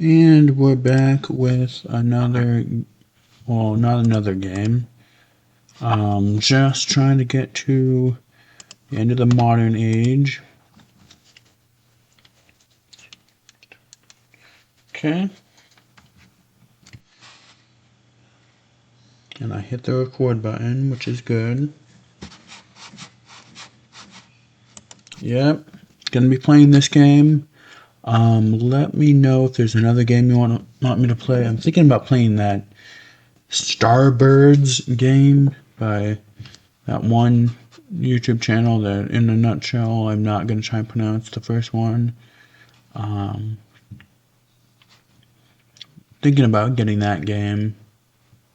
And we're back with another, well, not another game. Just trying to get to the end of the modern age. Okay. And I hit the record button, which is good. Yep. Gonna be playing this game. Let me know if there's another game you want me to play. I'm thinking about playing that Starbirds game by that one YouTube channel that, in a nutshell, I'm not going to try and pronounce the first one. Thinking about getting that game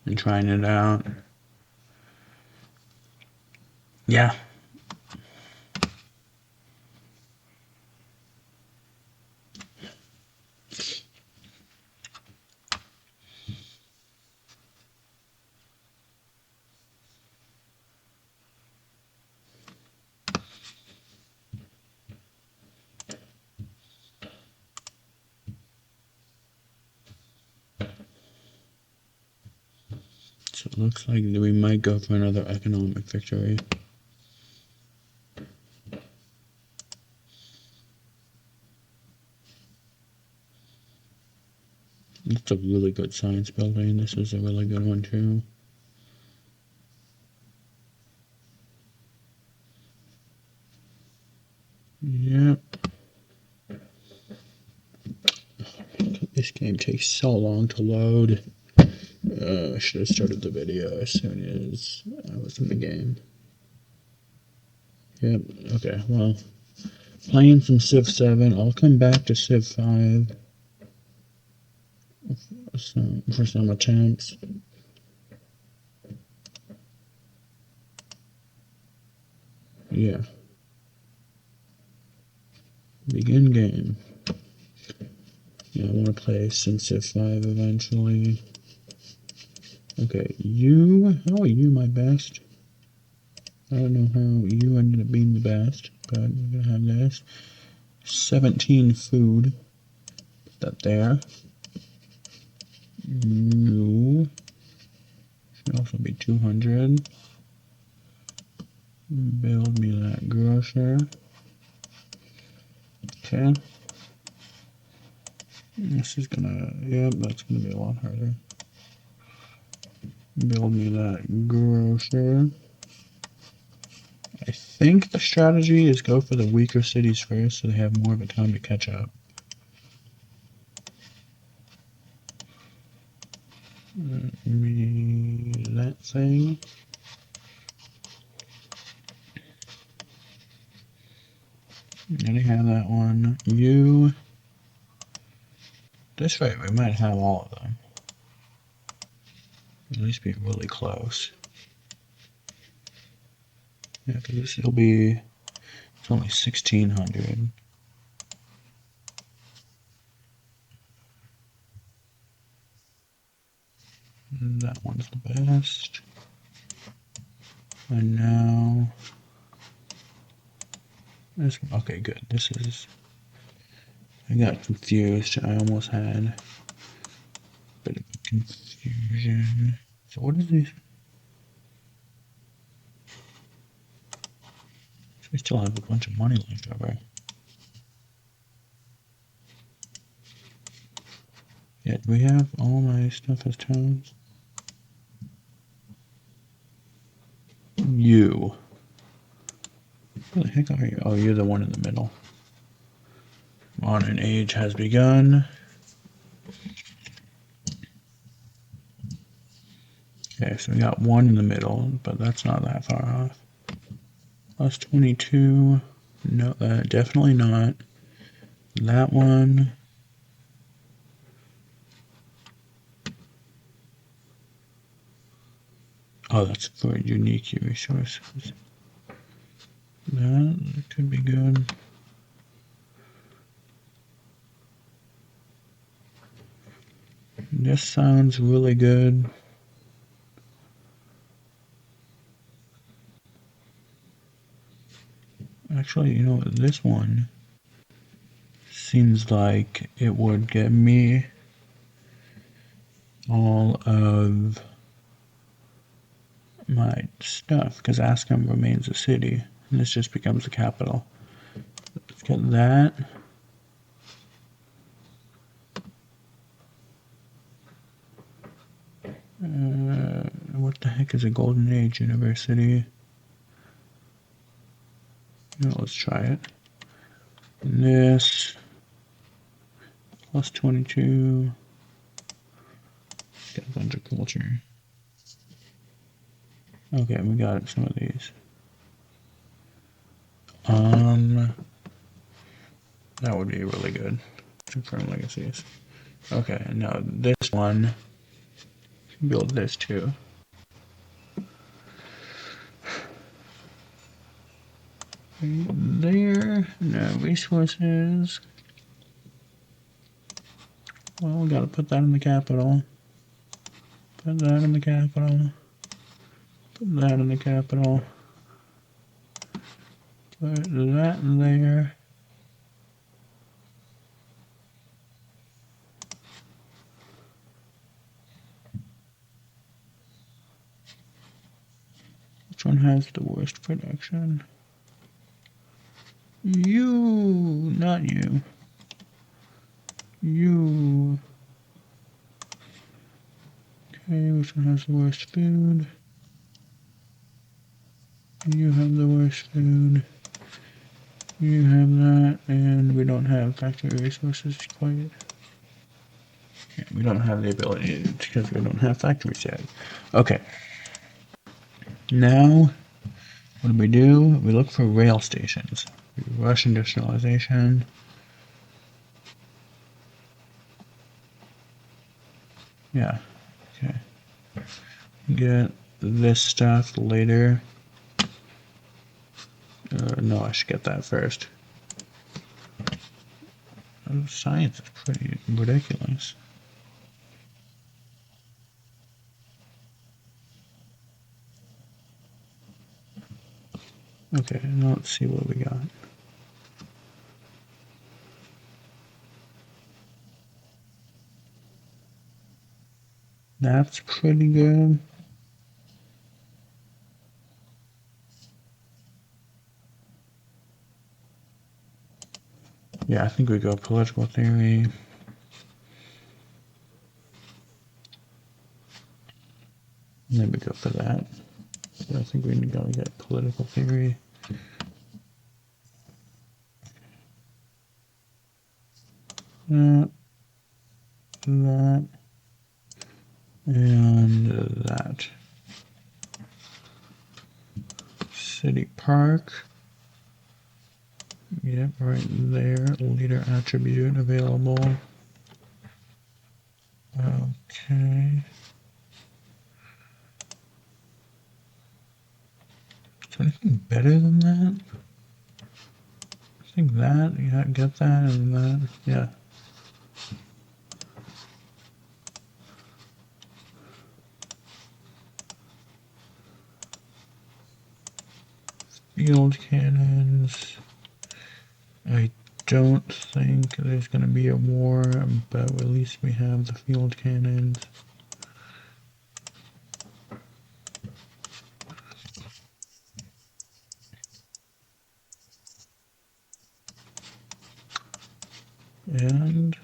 and trying it out. Yeah. So it looks like we might go for another economic victory. It's a really good science building. This is a really good one too. Yep. This game takes so long to load. I should have started the video as soon as I was in the game. Yep, okay, well, playing some Civ 7. I'll come back to Civ 5 for some attempts. Yeah. Begin game. Yeah, I want to play some Civ 5 eventually. Okay, how are you my best? I don't know how you ended up being the best, but we're gonna have this. 17 food. Put that there. You should also be 200. Build me that grocer. Okay. This is gonna, yep, that's gonna be a lot harder. Build me that grocer. I think the strategy is go for the weaker cities first so they have more of a time to catch up. That thing. I already have that one. You. This way we might have all of them. At least be really close. Yeah, because it'll be, it's only 1,600. That one's the best. And now, this one, okay, good. This is, I got confused. I almost had a bit of confusion. So what is this? So we still have a bunch of money left over. Yeah, do we have all my stuff as towns? You. Where the heck are you? Oh, you're the one in the middle. Modern age has begun. Okay, so we got one in the middle, but that's not that far off. Plus 22. No, definitely not. That one. Oh, that's for unique resources. That could be good. This sounds really good. Actually, you know, this one seems like it would get me all of my stuff, because Ascom remains a city, and this just becomes the capital. Let's get that. What the heck is a Golden Age University? No, let's try it. And this plus 22. Get a bunch of culture. Okay, we got some of these. That would be really good. Confirm legacies. Okay, now this one, build this too. There, no resources. Well, we gotta put that in the capital. Put that in the capital. Put that in the capital. Put that in there. Which one has the worst production? You, not you. You. Okay, which one has the worst food? You have the worst food. You have that, and we don't have factory resources quite. Yeah, we don't have the ability because we don't have factories yet. Okay. Now, what do? We look for rail stations. We rush industrialization. Yeah. Okay. Get this stuff later. No, I should get that first. Oh, science is pretty ridiculous. Okay, now let's see what we got. That's pretty good. Yeah, I think we go political theory. And then we go for that. So I think we gotta get political theory. That, and that. City Park. Yep, right there. Leader attribute available. Okay. Is there anything better than that? I think that, yeah, get that and that, yeah. Field cannons. I don't think there's going to be a war, but at least we have the field cannons. And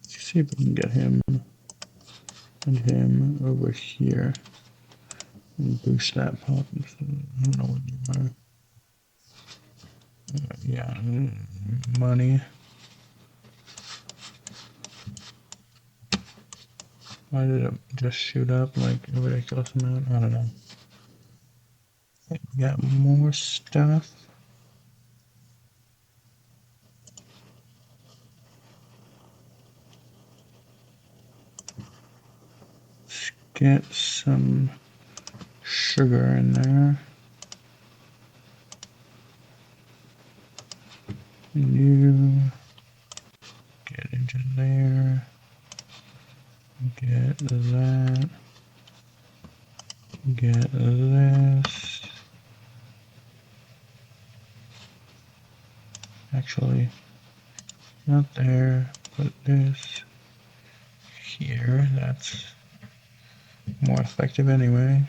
let's see if we can get him and him over here and boost that pop. I don't know what you are. Yeah, money. Why did it just shoot up like a ridiculous amount? I don't know. Okay, we got more stuff. Let's get some sugar in there. You get into there. Get that. Get this. Actually, not there. Put this here. That's more effective anyway.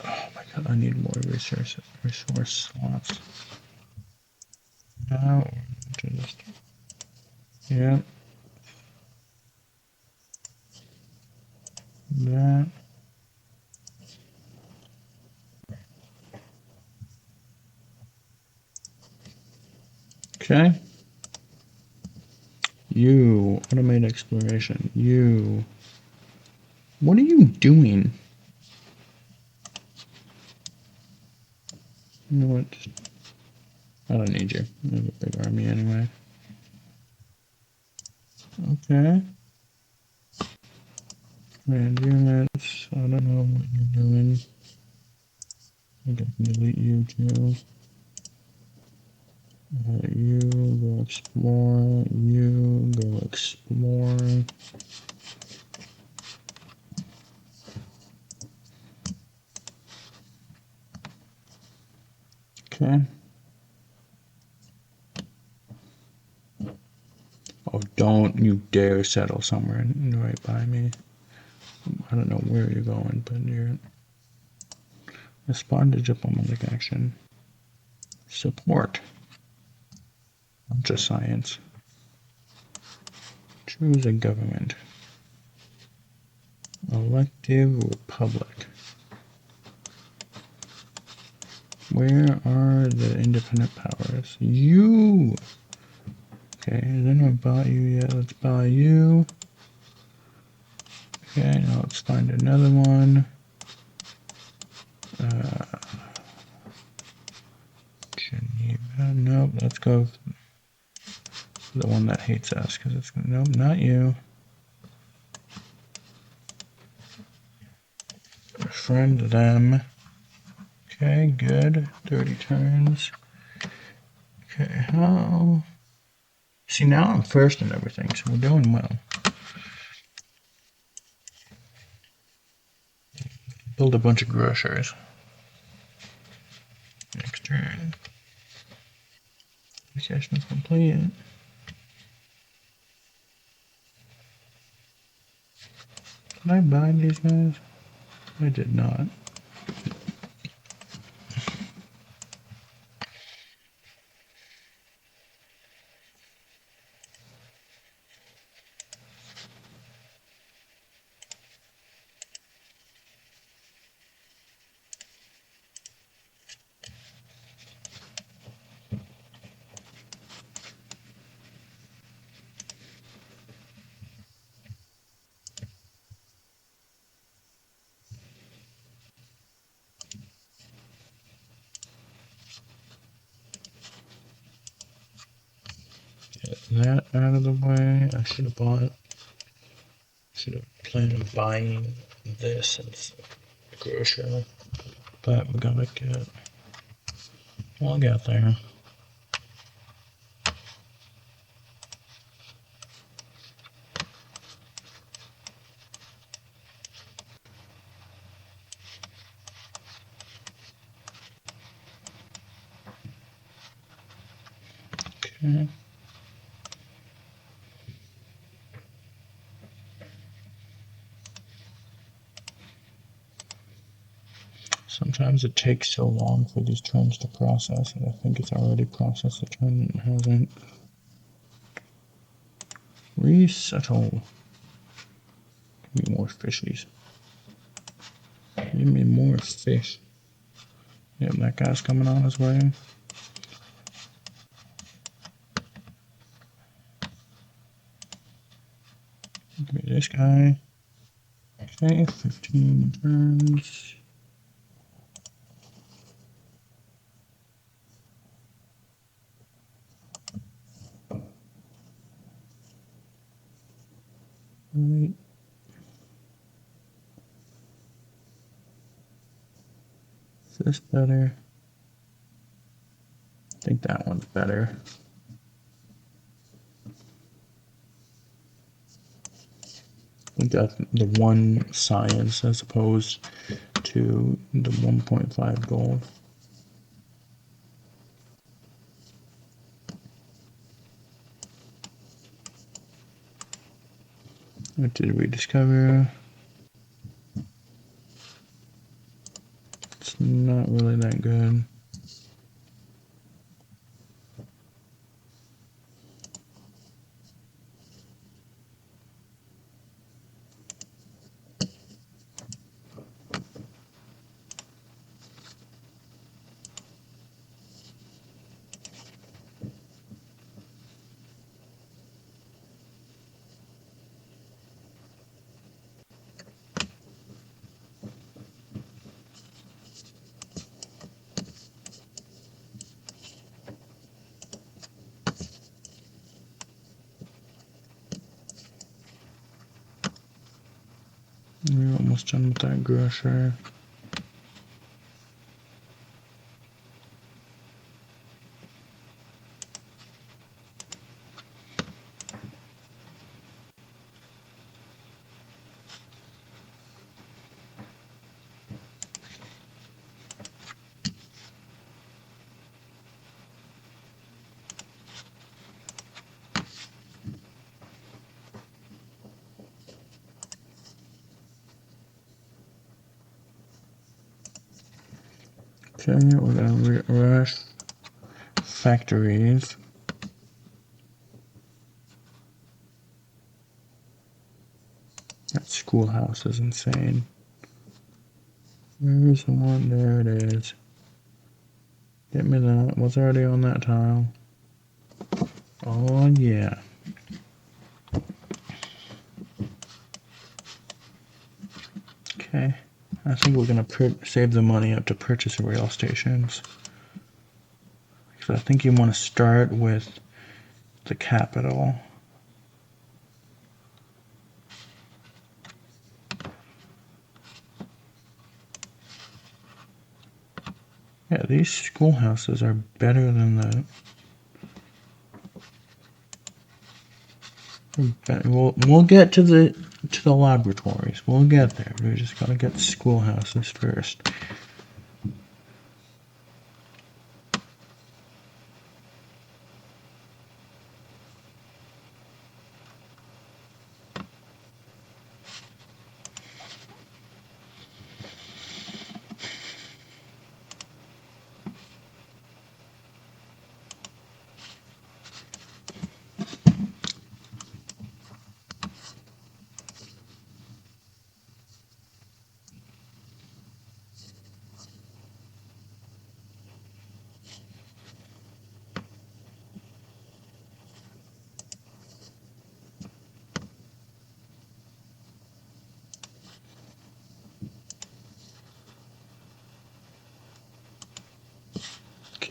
Oh my god, I need more resource slots. Now, just, yeah, that. Okay. You, automate exploration. You, what are you doing? You know what? I don't need you. I have a big army anyway. Okay. Command units. I don't know what you're doing. I can delete you too. You go explore. You go explore. Okay. Oh, don't you dare settle somewhere right by me. I don't know where you're going, but you're... Respond to diplomatic action. Support. Bunch of science. Choose a government. Elective republic. Where are the independent powers? You! Okay, then I bought you yet. Let's buy you. Okay, now let's find another one. Geneva. Nope, let's go for the one that hates us, because it's... Nope, not you. Friend them. Okay, good. 30 turns. Okay, how... See, now I'm first in everything, so we're doing well. Build a bunch of grocers. Next turn. Session is complete. Did I buy these guys? I did not. Get that out of the way. I should have bought... Should have planned on buying this as a grocer. But we gotta get... We'll get there. Okay. Sometimes it takes so long for these turns to process, and I think it's already processed the turn and it hasn't. Resettle. Give me more fishies. Give me more fish. Yep, that guy's coming on his way. Give me this guy. Okay, 15 turns. Right. Is this better? I think that one's better. I think that's the 1 science as opposed to the 1.5 gold. What did we discover? It's not really that good. We're almost done with that grocer. Okay, we're gonna rush factories. That schoolhouse is insane. Where's the one? There it is. Get me that. What's already on that tile? Oh, yeah. Okay. I think we're going to save the money up to purchase rail stations. So I think you want to start with the capital. Yeah, these schoolhouses are better than the... We'll get to the laboratories. We'll get there. We just gotta get the schoolhouses first.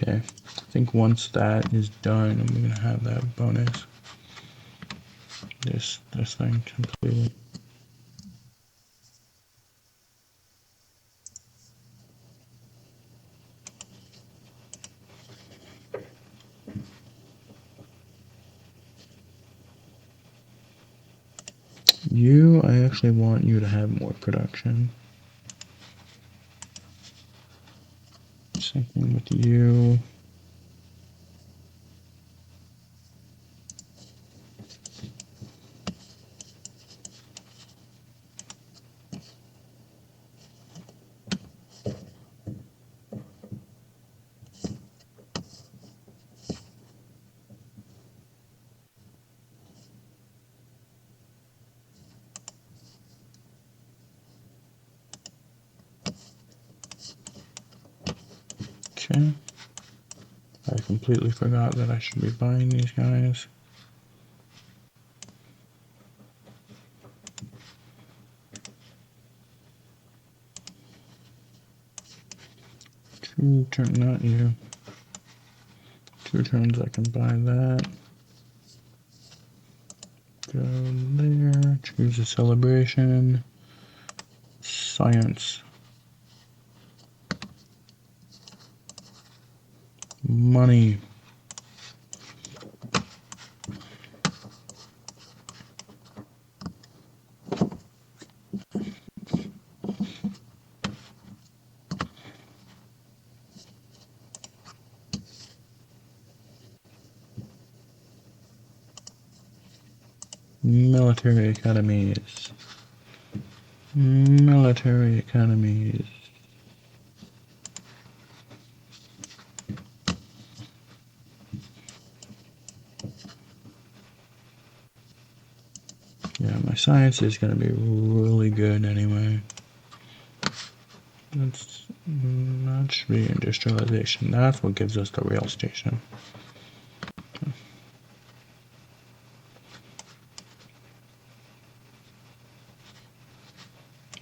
Okay, I think once that is done, I'm gonna have that bonus. This thing completely. I actually want you to have more production. Same thing with you. Okay. I completely forgot that I should be buying these guys. Not you. 2 turns I can buy that. Go there, choose a celebration. Science. Money. Military academies. Military academies. Yeah, my science is going to be really good anyway. That's not reindustrialization. That's what gives us the rail station.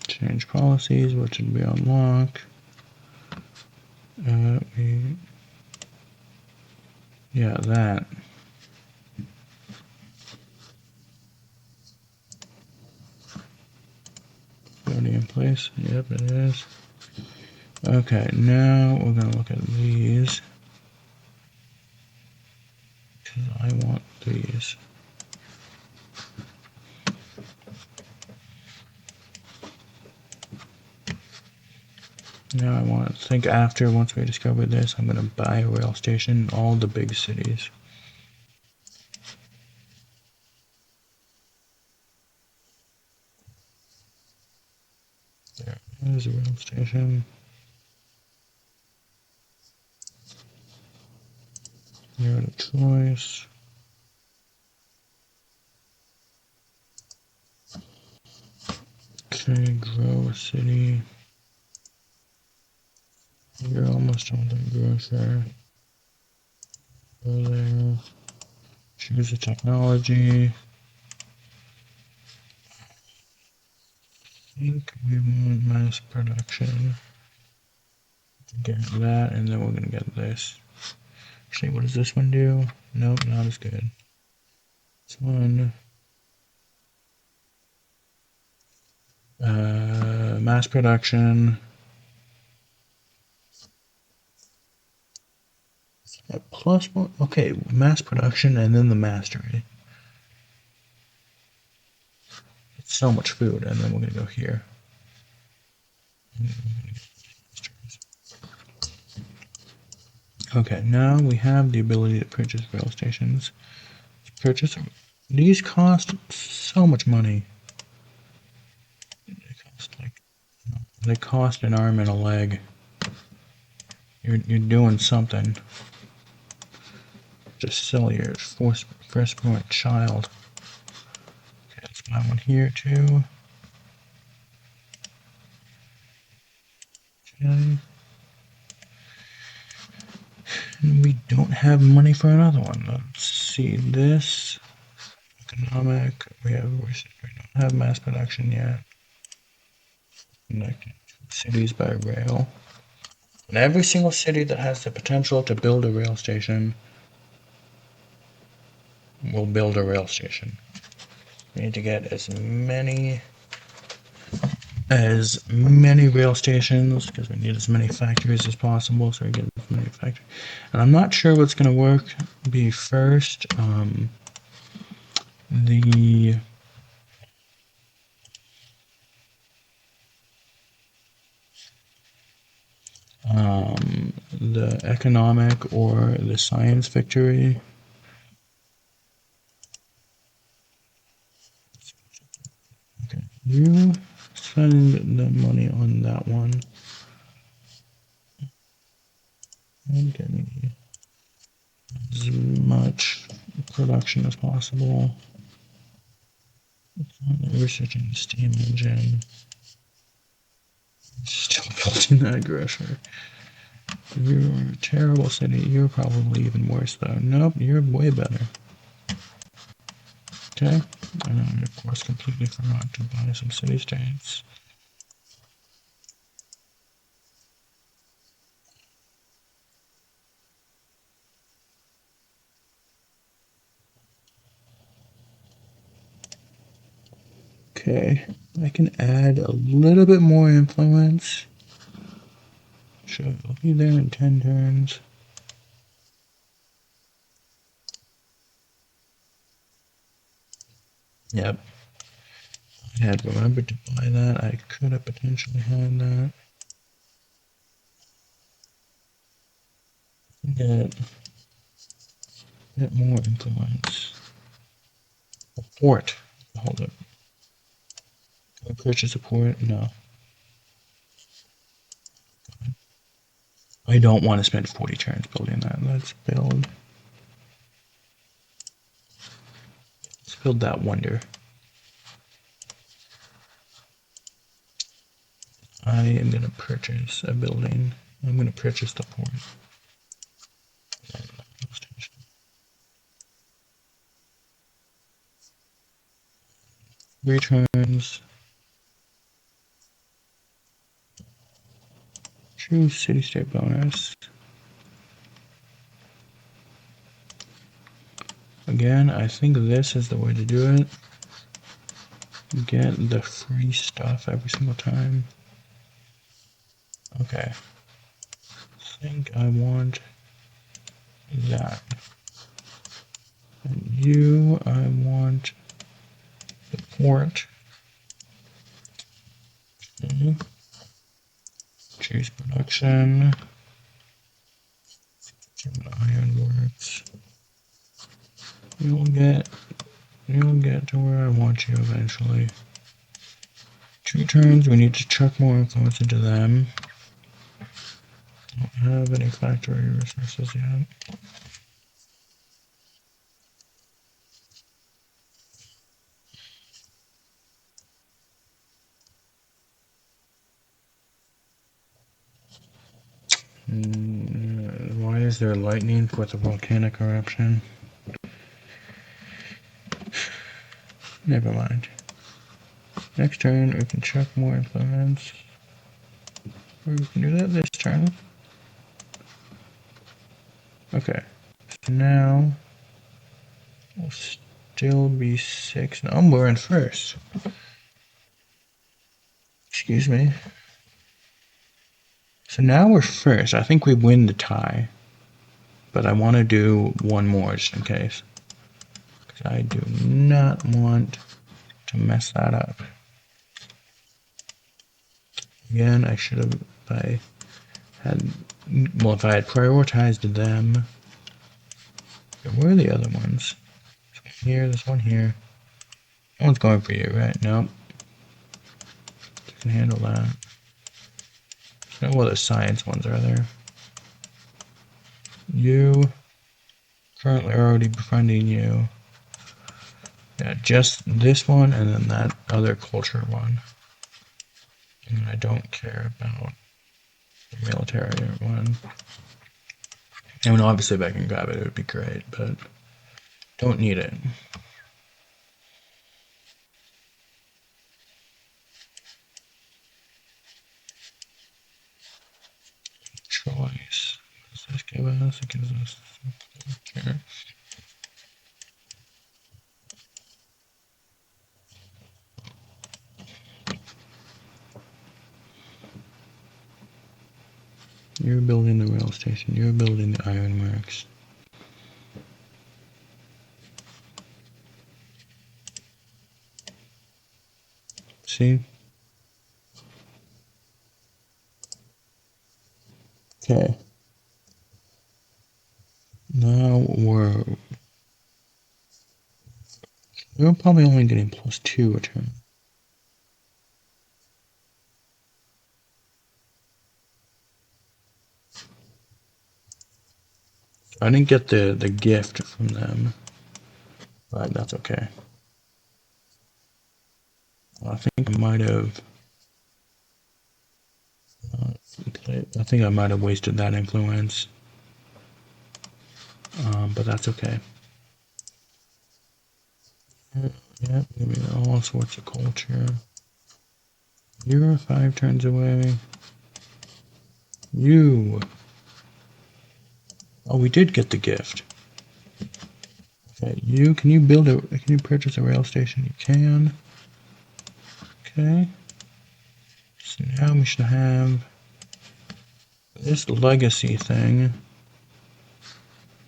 Change policies, what should we unlock? Yeah, that. Already in place? Yep, it is. Okay, now we're going to look at these. Because I want these. Now I want to think after, once we discover this, I'm going to buy a rail station in all the big cities. There's a rail station. You're a choice. Okay, grow a city. You're almost on the grocer. Go there. Choose a technology. I think we want mass production. Get that, and then we're gonna get this. Actually, what does this one do? Nope, not as good. This one. Mass production. Plus one. Okay, mass production and then the mastery. It's so much food, and then we're gonna go here. Okay, now we have the ability to purchase rail stations. Purchase. These cost so much money. They cost an arm and a leg. You're doing something. Just sell your firstborn child. Okay, let's buy one here too. Okay. And we don't have money for another one. Let's see this. Economic. We don't have mass production yet. Connecting cities by rail. And every single city that has the potential to build a rail station will build a rail station. We need to get as many rail stations because we need as many factories as possible, so we get as many factories. And I'm not sure what's going to work be first. The economic or the science victory. Okay, you spend the money on that one. And getting as much production as possible. Researching the steam engine. Still building that grocer. You're a terrible city. You're probably even worse though. Nope, you're way better. Okay, and I of course completely forgot to buy some city states. Okay, I can add a little bit more influence. Sure, I'll be there in 10 turns. Yep. I had remembered to buy that. I could have potentially had that. Get a bit more influence. A port. Hold up. Can I purchase a port? No. I don't want to spend 40 turns building that. Let's build that wonder. I am going to purchase a building. I'm going to purchase the port. 3 turns. Choose city-state bonus. Again, I think this is the way to do it. Get the free stuff every single time. Okay. I think I want that. And you, I want the port. Okay. Choose production. Ironworks. You'll get to where I want you eventually. 2 turns, we need to chuck more influence into them. Don't have any factory resources yet. Why is there lightning with a volcanic eruption? Never mind. Next turn, we can chuck more influence. Or we can do that this turn. Okay. So now, we'll still be 6. No, we're in first. Excuse me. So now we're first. I think we win the tie. But I want to do one more just in case. Because I do not want to mess that up. Again, I should have, if I had prioritized them. Where are the other ones? This one here. That one's going for you, right? Nope. Can handle that. There's no other science ones are there. You currently already befriending you. Yeah, just this one and then that other culture one. And I don't care about the military one. I mean, obviously if I can grab it, it would be great, but don't need it. Choice. What does this give us? It gives us... Okay. You're building the rail station. You're building the ironworks. See? Okay. Now we're probably only getting +2 a turn. I didn't get the gift from them, but that's okay. I think I might have. I think I might have wasted that influence, but that's okay. Yeah, give me all sorts of culture. You're 5 turns away. You. Oh, we did get the gift. Okay, you. Can you purchase a rail station? You can. Okay. So now we should have this legacy thing.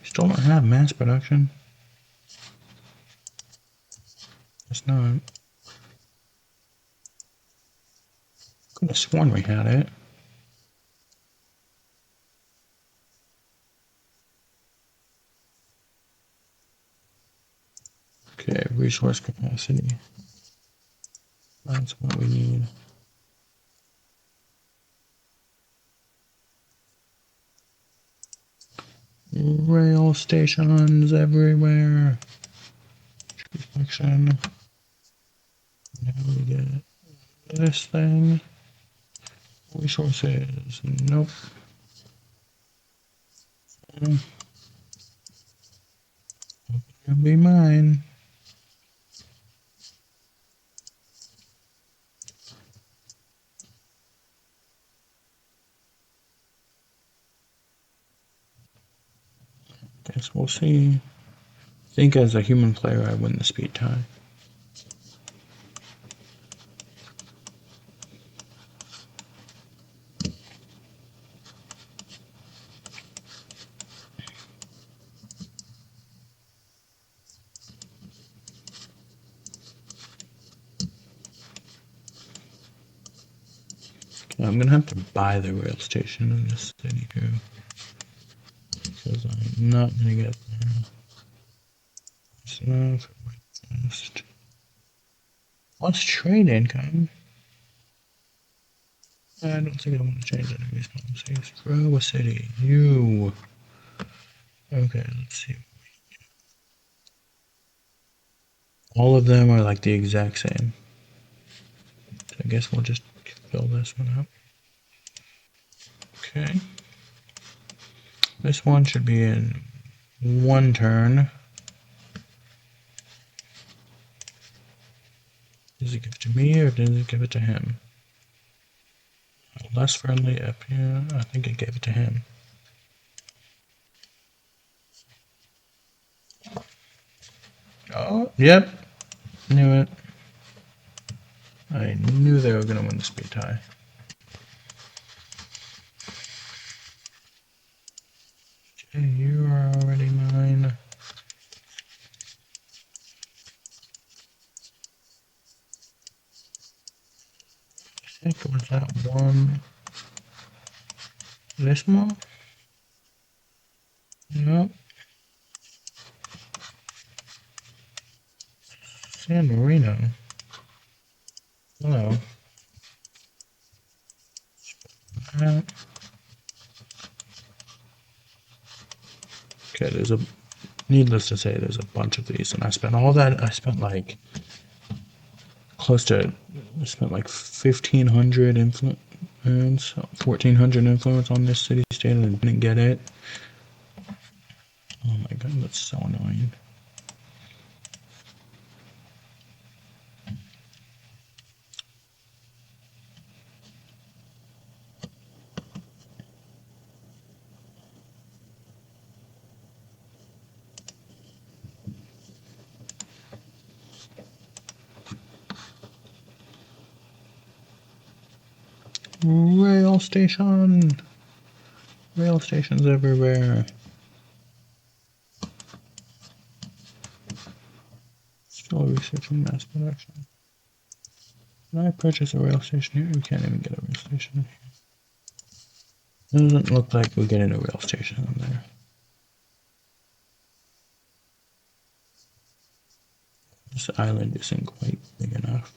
We still don't have mass production. not. Could have sworn we had it. Okay, resource capacity. That's what we need. Rail stations everywhere. Reflection. Now we get this thing. Resources. Nope. It'll be mine. Guess we'll see. I think as a human player, I win the speed tie. Okay, I'm gonna have to buy the rail station in this city here because I'm not gonna get there. So, first. What's trade income? I don't think I want to change any of these policies. Grow a city. You. Okay, let's see. All of them are like the exact same. So I guess we'll just fill this one up. Okay. This one should be in one turn. Does it give it to me or does it give it to him? Less friendly up here. I think it gave it to him. Oh, yep. Knew it. I knew they were going to win the speed tie. Okay, you are already mine. I think it was that one. This one? Yep. San Marino. Hello. Okay, there's a, needless to say, there's a bunch of these, and I spent all that, I spent like, close to, I spent like 1,500 influence, 1,400 influence on this city state, and I didn't get it. Oh my god, that's so annoying. Rail station! Rail stations everywhere. Still researching mass production. Can I purchase a rail station here? We can't even get a rail station here. Doesn't look like we're getting a rail station on there. This island isn't quite big enough.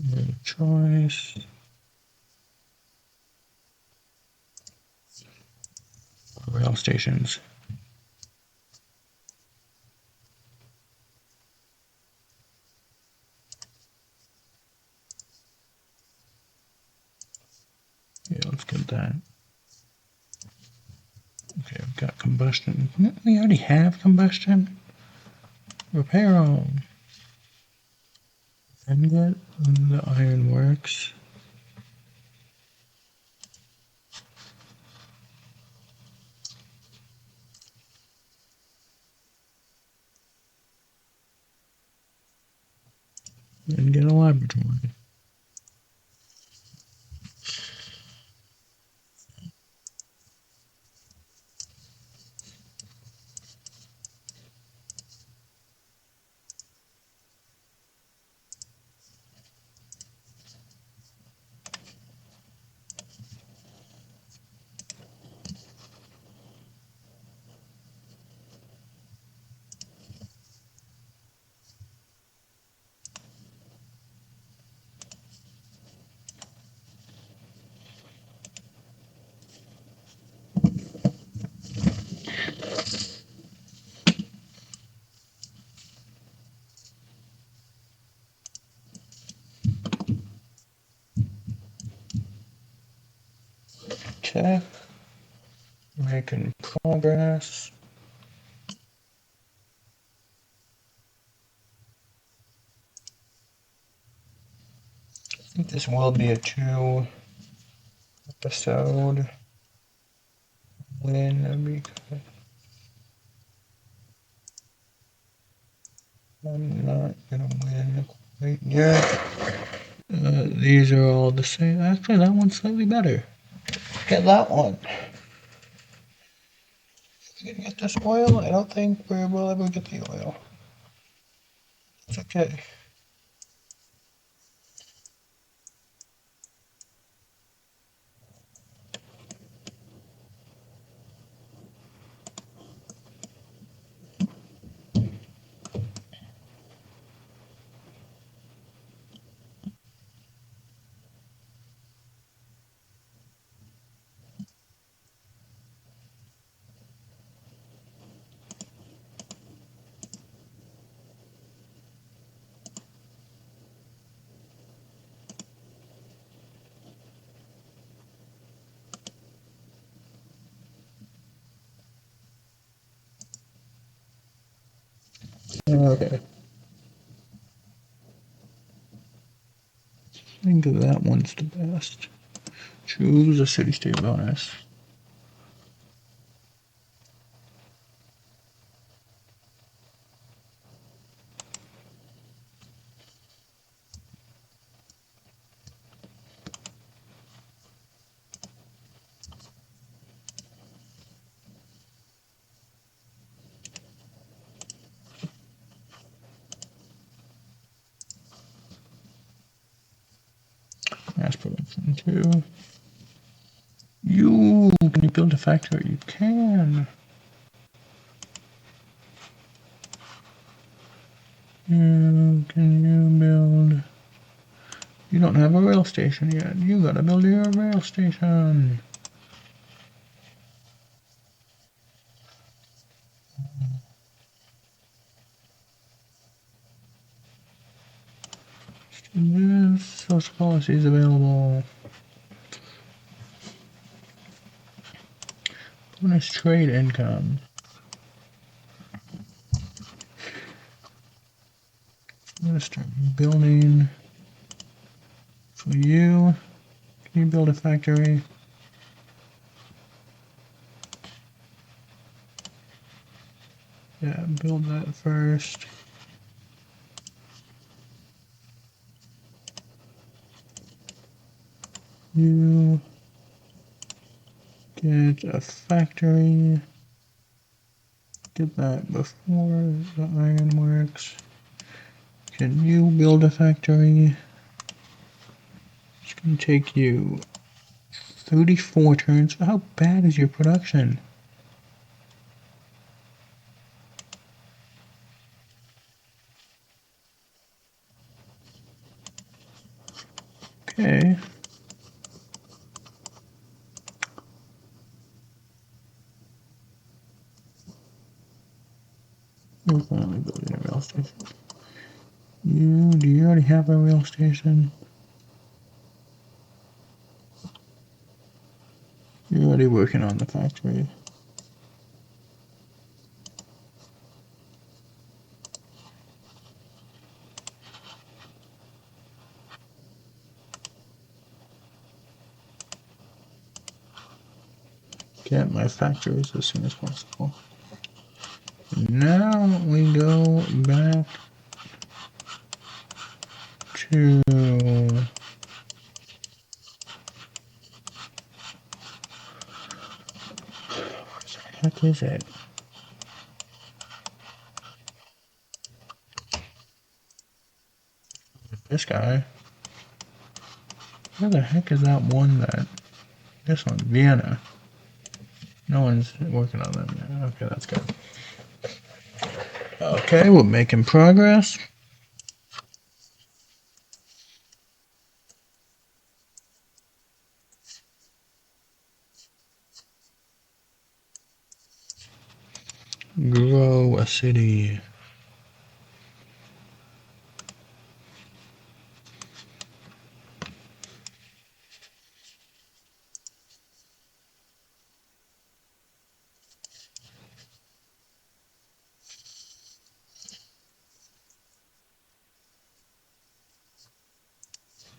No choice. Rail stations. Yeah, let's get that. Okay, I've got combustion. We already have combustion. Repair all. Ingot. The iron works. And get a laboratory. check. Making progress. I think this will be a 2 episode win because I'm not gonna win quite yet. These are all the same. Actually, that one's slightly better. Get that one. We're gonna get this oil. I don't think we'll ever get the oil. It's okay. Okay. I think that one's the best. Choose a city-state bonus. Mass production 2. Can you build a factory? You can. Can you build? You don't have a rail station yet. You gotta build your rail station. This social policy is available. Bonus trade income. I'm gonna start building for you. Can you build a factory? Yeah, build that first. You get a factory. Get that before the ironworks. Can you build a factory? It's gonna take you 34 turns. How bad is your production? Okay. We're finally building a rail station. Do you already have a rail station? You're already working on the factory. Get my factories as soon as possible. Now we go back to what the heck is it? This guy. Where the heck is that one that? This one, Vienna. No one's working on them yet. Okay, that's good. Okay, we're making progress. Grow a city.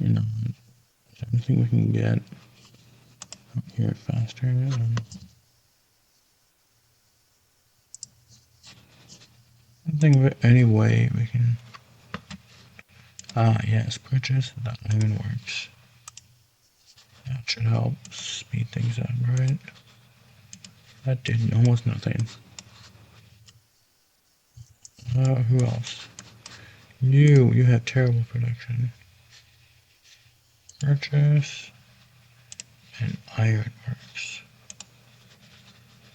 not? Is there anything we can get out here faster? I don't think of any way we can. Ah, yes, purchase. That even works. That should help speed things up, right? That did almost nothing. Who else? You have terrible production. Purchase and ironworks.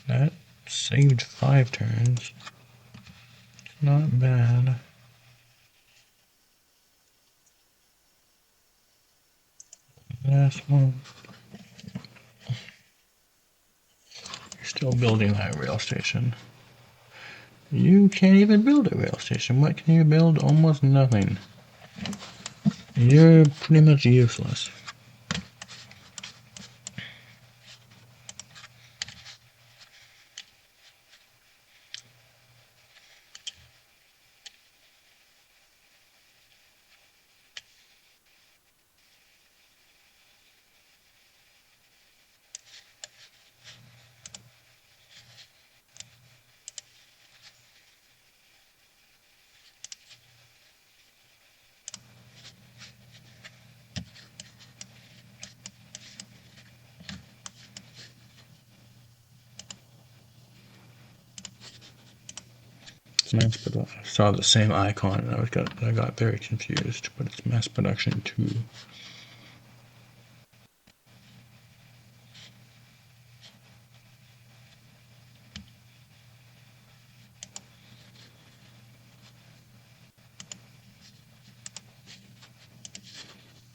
That saved 5 turns. Not bad. Last one. You're still building that rail station. You can't even build a rail station. What can you build? Almost nothing. You're pretty much useless. Mass production. I saw the same icon and I got very confused, but it's mass production 2.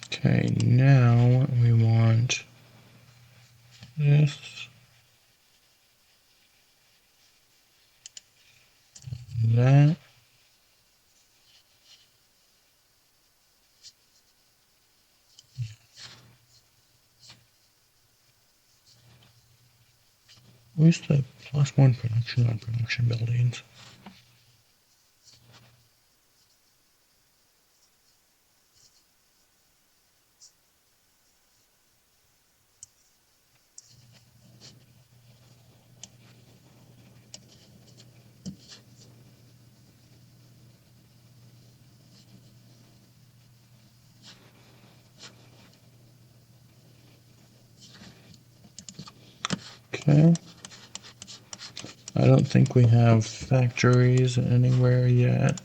Okay, now we want this, that. Where's the +1 production on production buildings? Okay. I don't think we have factories anywhere yet.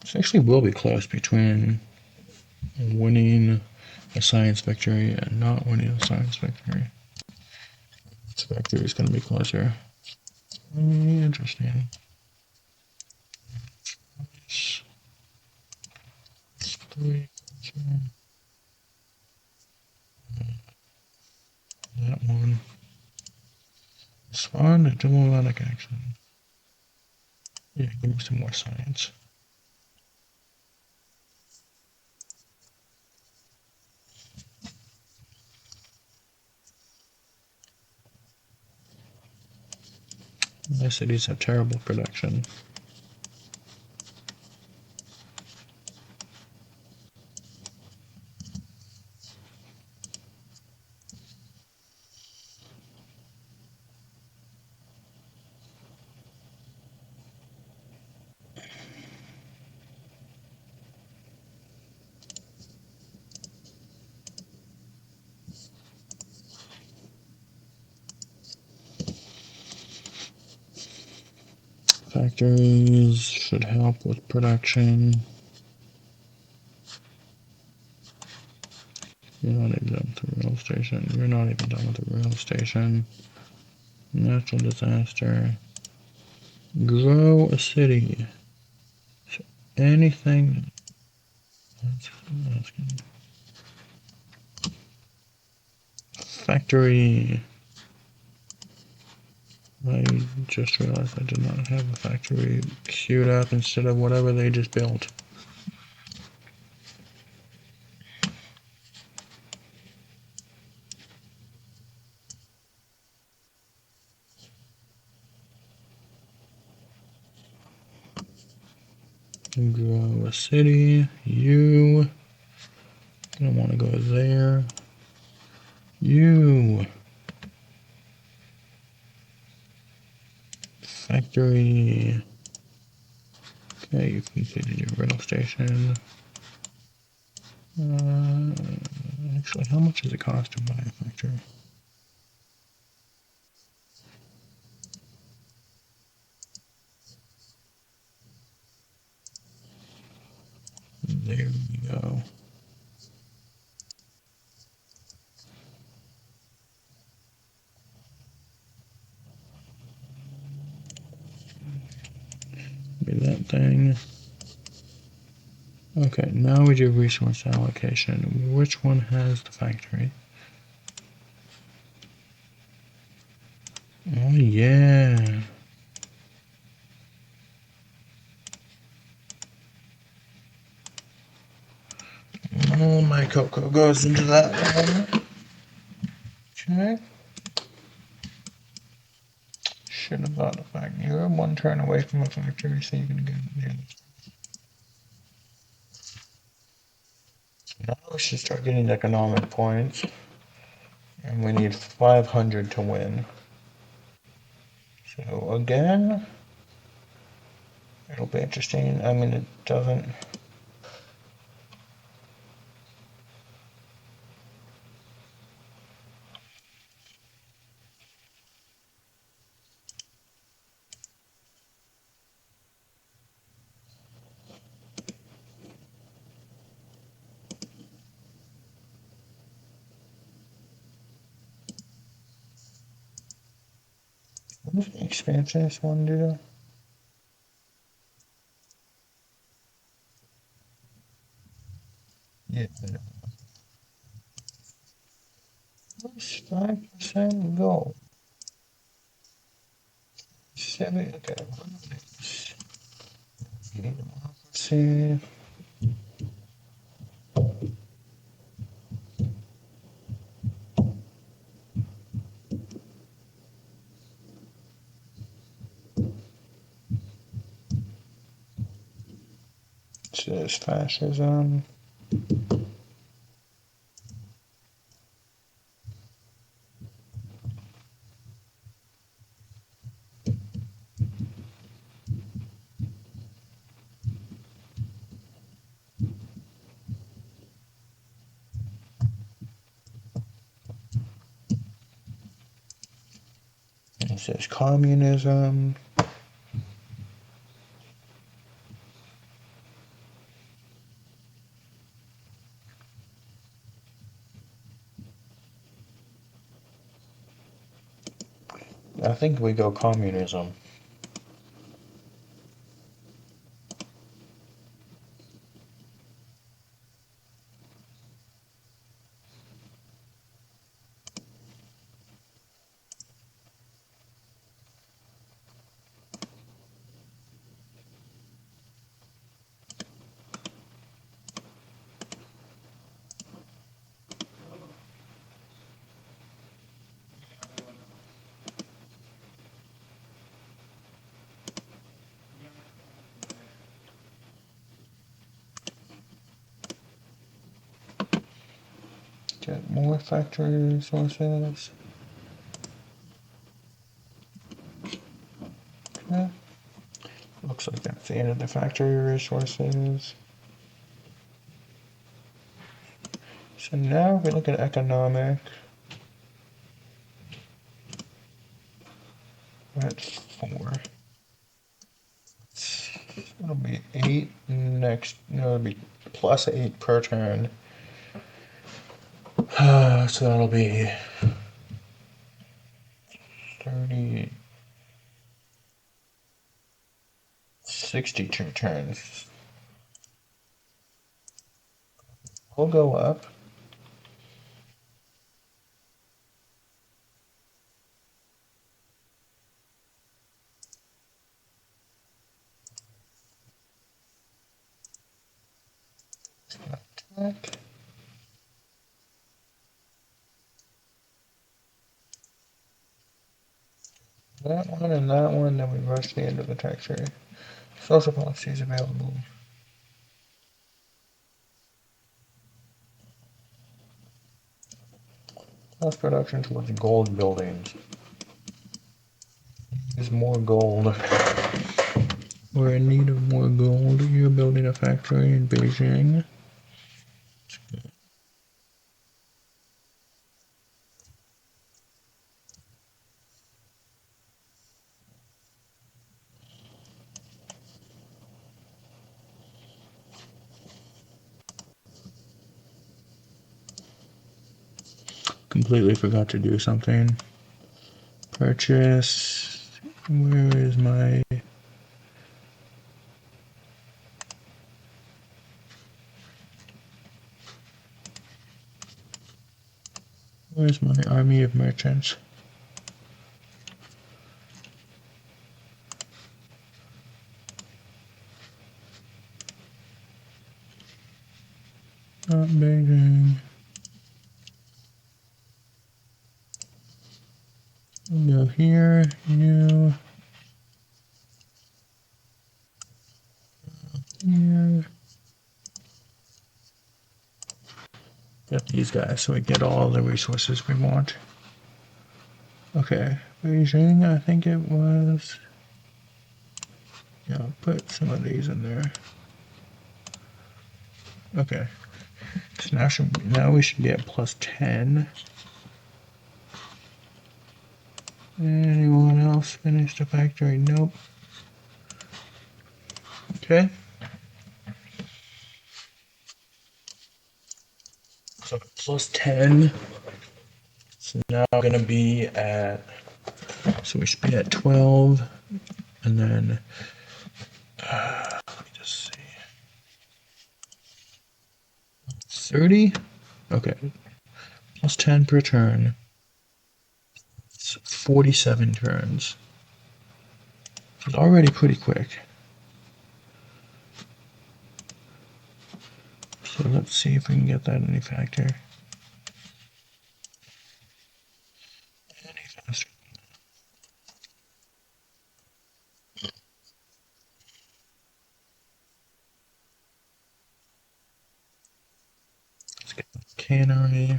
This actually will be close between winning a science victory and not winning a science victory. This factory is going to be closer. Interesting. That one. Spawn and diplomatic action. Yeah, give me some more science. My cities have terrible production. Factories should help with production. You're not even done with the rail station. You're not even done with the rail station. Natural disaster. Grow a city. Anything. That's good. Factory. I just realized I did not have a factory queued up instead of whatever they just built. Grow a city. You don't want to go there. You factory. Okay, you've completed your rental station. Actually, how much does it cost to buy a factory? There we go. Be that thing. Okay, now we do resource allocation. Which one has the factory? Oh yeah. All my cocoa goes into that one. Okay. Should have thought of that. You're one turn away from a factory, so you can get near this. Now we should start getting economic points. And we need 500 to win. So again, it'll be interesting. I mean, it doesn't. What does the expansionist one do? Yeah, plus 5% gold. 7, okay. Democracy. It says fascism. It says communism. I think we go communism. Get more factory resources. Okay. Looks like that's the end of the factory resources. So now we look at economic. That's 4. It'll be 8 next. No, it'll be plus 8 per turn. So that'll be 30, 62 turns. We'll go up. Attack. That one and that one, then we rush the end of the tax rate. Social policies available. Plus production towards gold buildings. There's more gold. We're in need of more gold. You're building a factory in Beijing. Completely forgot to do something. Purchase. Where is my... Where's my army of merchants? Not Beijing. Go here, you. Here. Get these guys so we get all the resources we want. Okay, Beijing, I think it was. Yeah, I'll put some of these in there. Okay. So now we should get plus 10. Anyone else finished the factory? Nope. Okay. So plus 10. So now we're gonna be at. So we should be at 12, and then. Let me just see. 30. Okay. Plus 10 per turn. It's 47 turns. So it's already pretty quick. So let's see if we can get that any faster. Any faster. Let's get the cannery.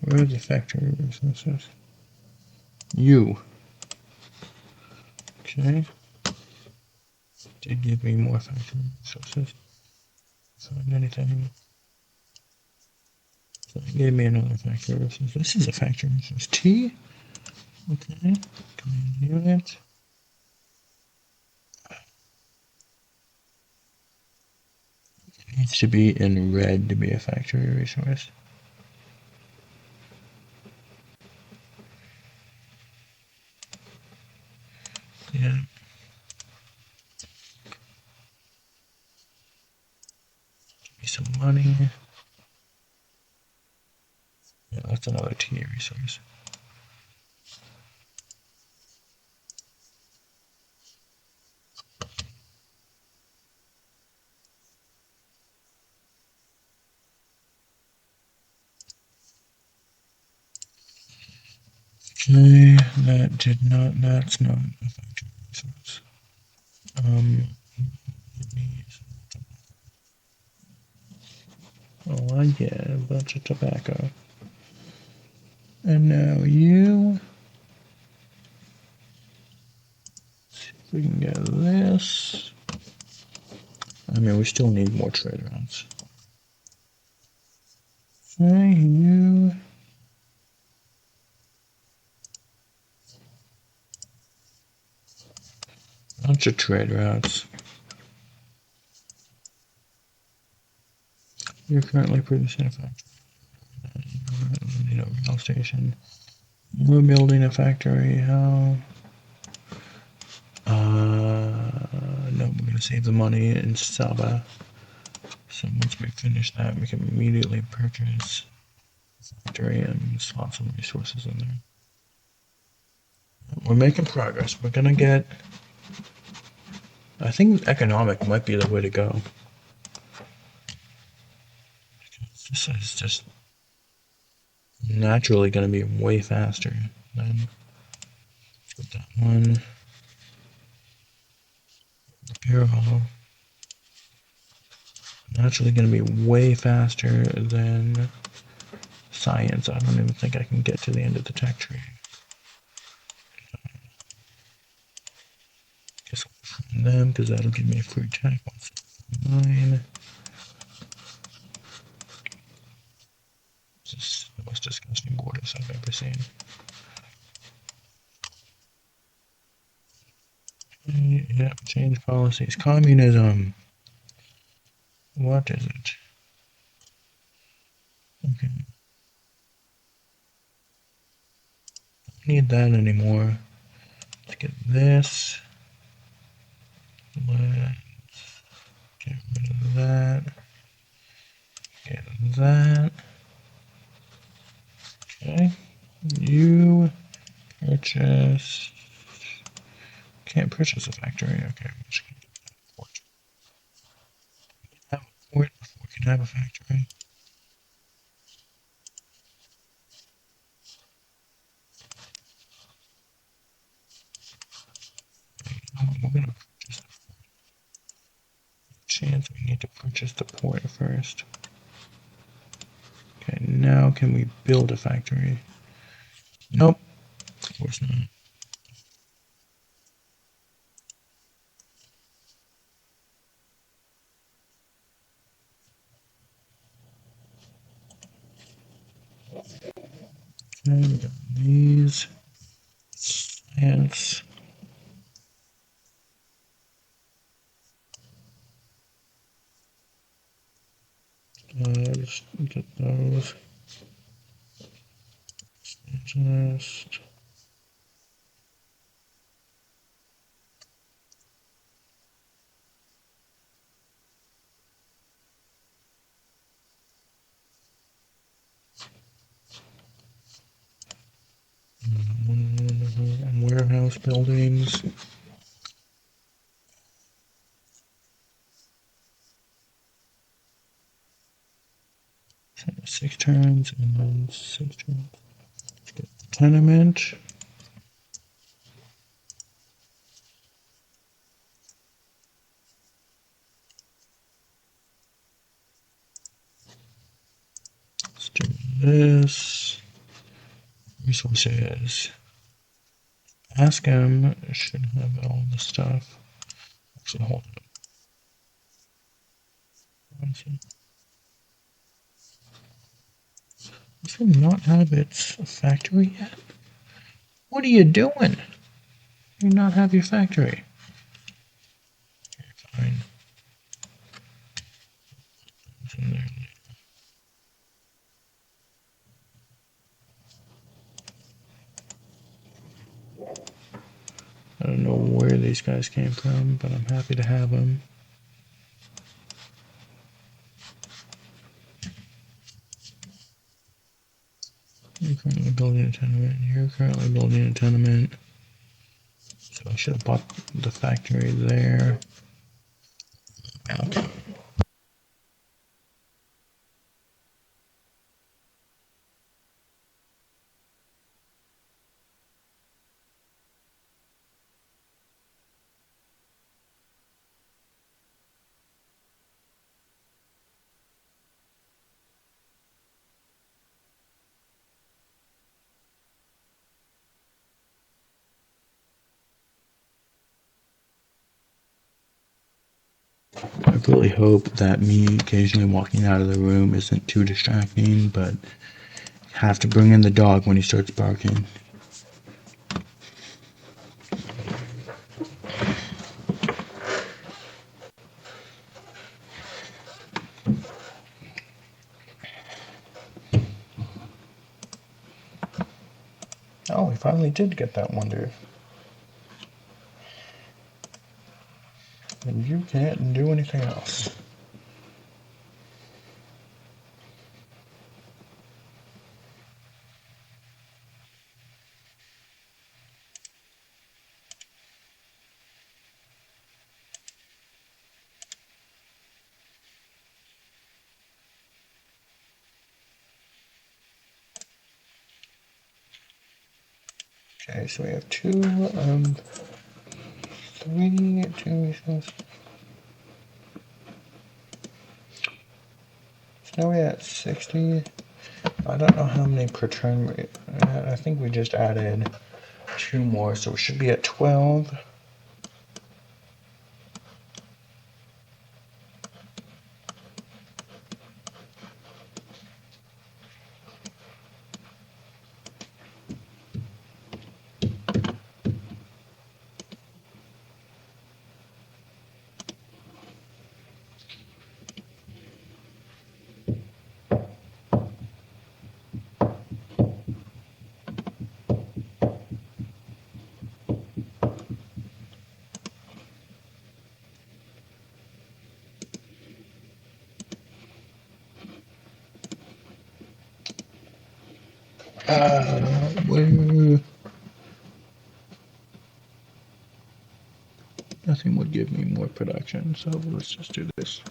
Where are the factory resources? You. Okay. Did give me more factory resources. Find anything. So it gave me another factory resource. This is a factory resource. T. Okay. Command unit. It needs to be in red to be a factory resource. Yeah. Give me some money. Yeah, that's another T resource. Okay, that's not a factory resource. Oh, I get a bunch of tobacco. And now you. See if we can get this. I mean, we still need more trade routes. Okay, you. Bunch of trade routes. You're currently producing a factory. You need a rail station. We're building a factory. How? No, we're gonna save the money in Saba. So once we finish that, we can immediately purchase a factory and slot some resources in there. We're making progress. We're gonna get. I think economic might be the way to go. This is just naturally going to be way faster than Put that one. Repair hall. Naturally going to be way faster than science. I don't even think I can get to the end of the tech tree. Guess I'll find them because that'll give me a free tech. 179. This is the most disgusting borders I've ever seen. Yeah, change policies. Communism. What is it? Okay. Don't need that anymore. Let's get this. Let's get rid of that. Get that. Okay. You purchase. Can't purchase a factory. Okay. Which can have a port before we can have a factory. We're gonna purchase the chance we need to purchase the port first. Okay, now can we build a factory? Nope, of course not. Okay, we got these. Science. Let's get those. Just. Warehouse buildings. 6 turns and then 6 turns. Let's get the tenement. Let's do this. Resources. Ask him. Should have all the stuff. Actually, hold it. Does it not have its factory yet? What are you doing? You not have your factory. Fine. It's in there. I don't know where these guys came from, but I'm happy to have them. You're currently building a tenement. You're currently building a tenement. So I should have bought the factory there. Out. I really hope that me occasionally walking out of the room isn't too distracting, but have to bring in the dog when he starts barking. Oh, we finally did get that wonder. And you can't do anything else. Okay, so we have 2 3 2 resources. So now we're at 60. I don't know how many per turn. I think we just added 2 more, so we should be at 12. Nothing would give me more production, so let's just do this.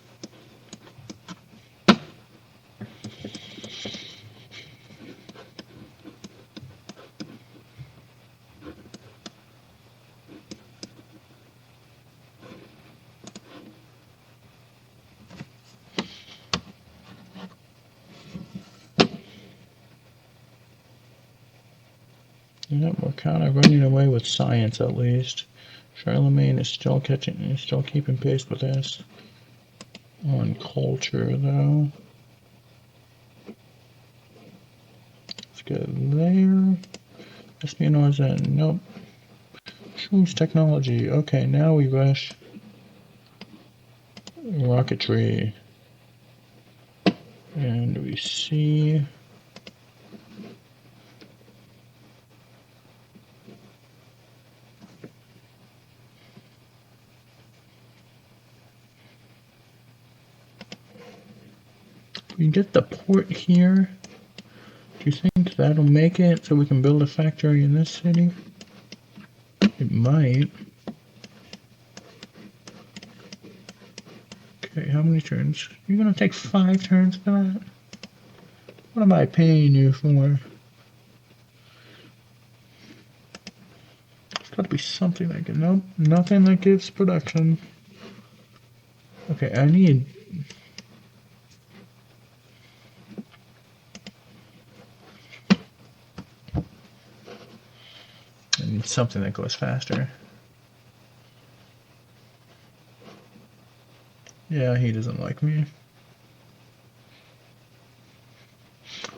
Yep, we're kind of running away with science at least. Charlemagne is still keeping pace with us. On culture, though. Let's go there. Espionage, nope. Choose technology. Okay, now we rush rocketry. And we see... We get the port here. Do you think that'll make it so we can build a factory in this city? It might. Okay, how many turns? You're gonna take 5 turns for that? What am I paying you for? There's gotta be something that can... Nope, nothing that gives production. Okay, I need... something that goes faster. Yeah, he doesn't like me.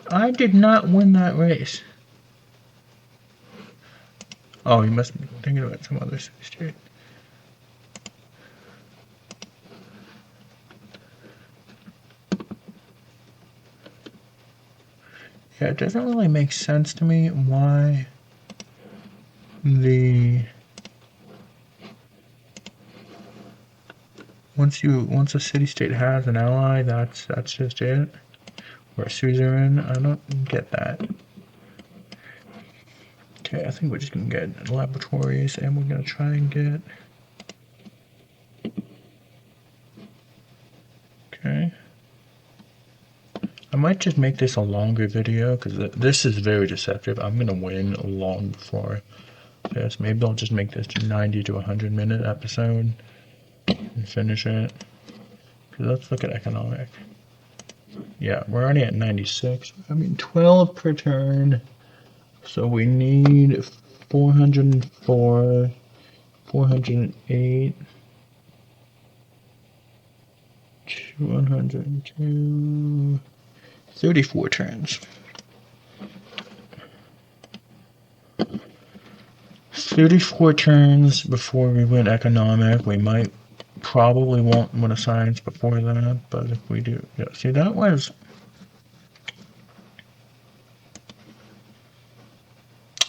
I did not win that race. Oh, you must be thinking about some other street. Yeah, it doesn't really make sense to me why the once a city state has an ally, that's just it. Or a suzerain, I don't get that. Okay, I think we're just gonna get laboratories, and we're gonna try and get. Okay. I might just make this a longer video because this is very deceptive. I'm gonna win long before this. Maybe I'll just make this to 90 to 100-minute episode and finish it. Let's look at economic. Yeah, we're already at 96. I mean, 12 per turn. So we need 404, 408, 102, 34 turns. 34 turns before we win economic. We might probably won't win a science before that, but if we do, yeah. See, that was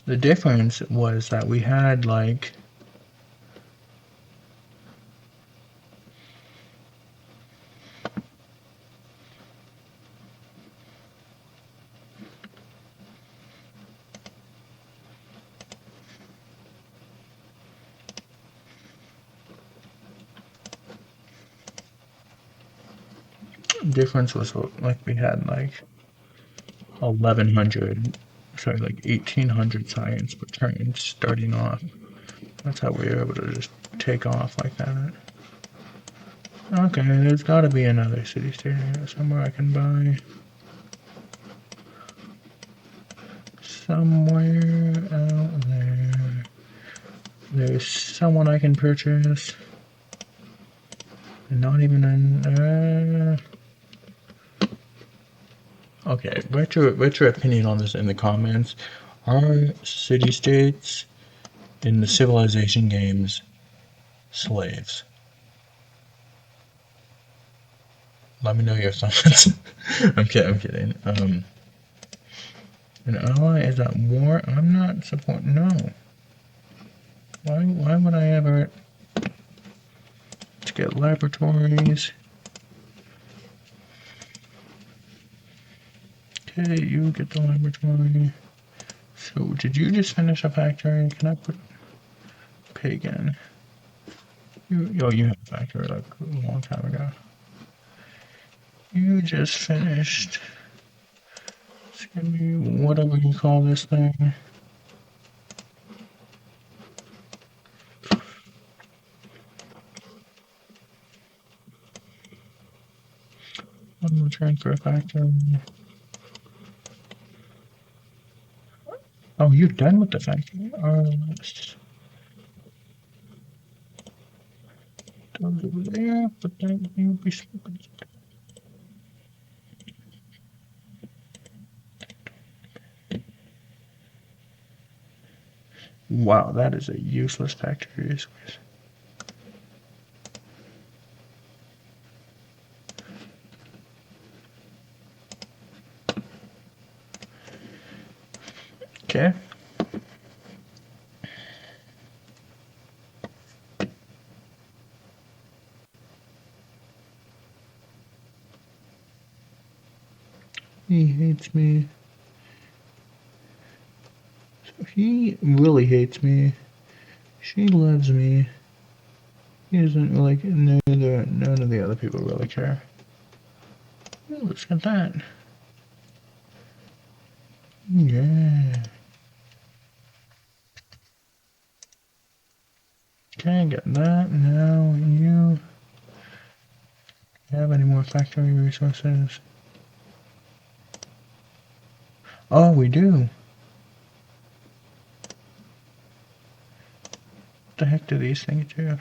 the difference was that we had like difference was like we had like 1100 sorry, like 1800 science per turn starting off. That's how we were able to just take off like that. Okay, there's gotta be another city-state here somewhere I can buy. Somewhere out there. There's someone I can purchase. Not even in. Okay, write your opinion on this in the comments. Are city-states in the Civilization games slaves? Let me know your thoughts. I'm kidding. An ally is at war? I'm not supporting. No. Why would I ever? Let's get laboratories. Okay, you get the laboratory. So, did you just finish a factory? Can I put pagan? You have a factory like a long time ago. You just finished. It's gonna be whatever you call this thing. I'm gonna transfer a factory. Oh, you're done with the factory? Let's those over there, but then you'll be smoking. Wow, that is a useless factory. Okay. He hates me. He really hates me. She loves me. He doesn't like none of the other people really care. Ooh, let's get that. Yeah. Okay, get that. Now you have any more factory resources? Oh, we do. What the heck do these things do?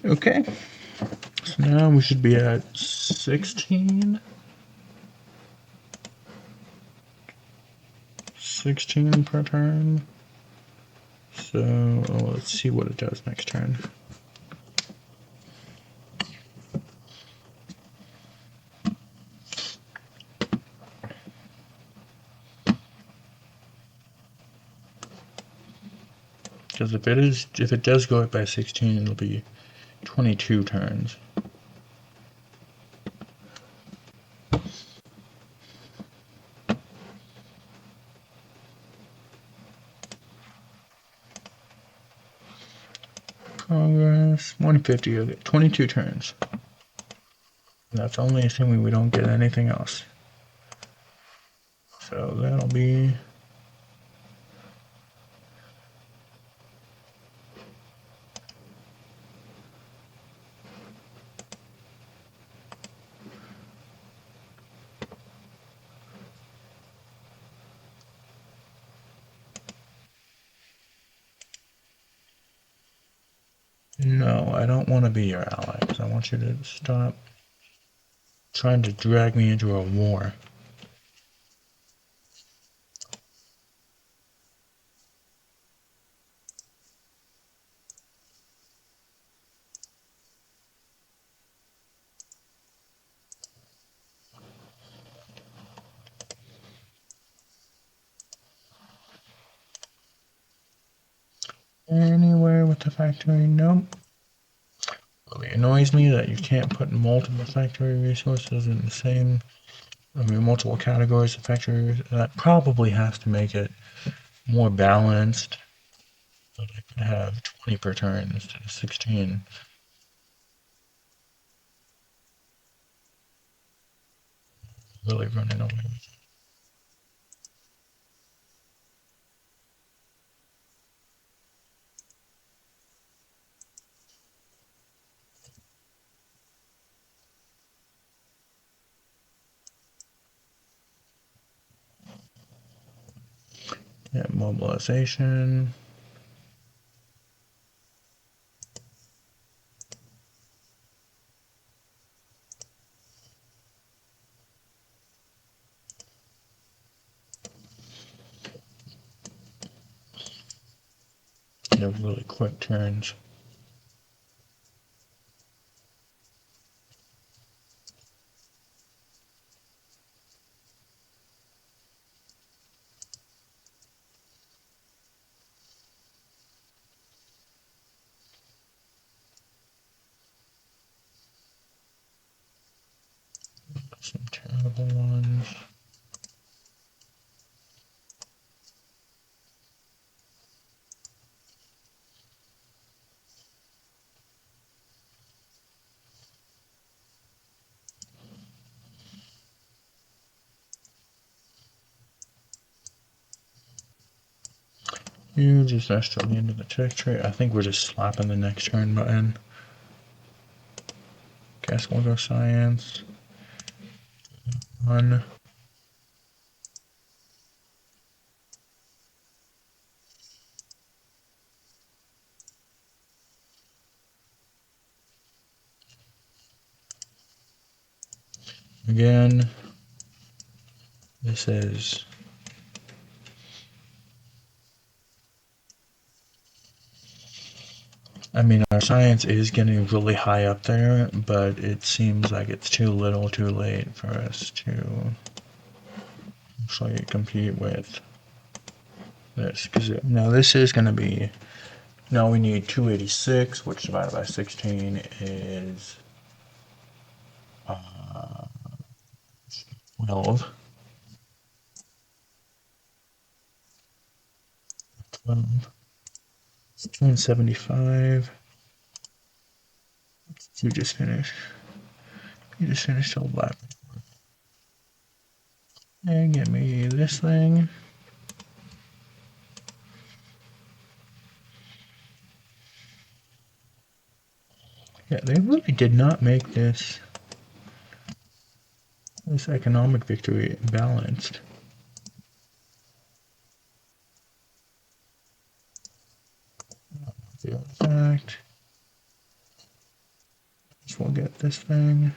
Okay. So now we should be at 16. 16 per turn. So let's see what it does next turn. Because if it does go up by 16, it'll be 22 turns. Progress 150 of it, 22 turns. That's only assuming we don't get anything else. So that'll be no, I don't want to be your ally because I want you to stop trying to drag me into a war. Anywhere with the factory? Nope. Really annoys me that you can't put multiple factory resources in the same, multiple categories of factory. That probably has to make it more balanced. But I could have 20 per turn instead of 16. Really running away with it. Yeah, mobilization. You have really quick turns. Some terrible ones. You just asked till the end of the territory. I think we're just slapping the next turn button. Guess we'll go science. 1. Again, this is our science is getting really high up there, but it seems like it's too little too late for us to actually compete with this. Because now this is going to be, now we need 286, which divided by 16 is 12. 12. 275. You just finished. You just finished till black. And get me this thing. Yeah, they really did not make this economic victory balanced. The artifact. So we'll get this thing.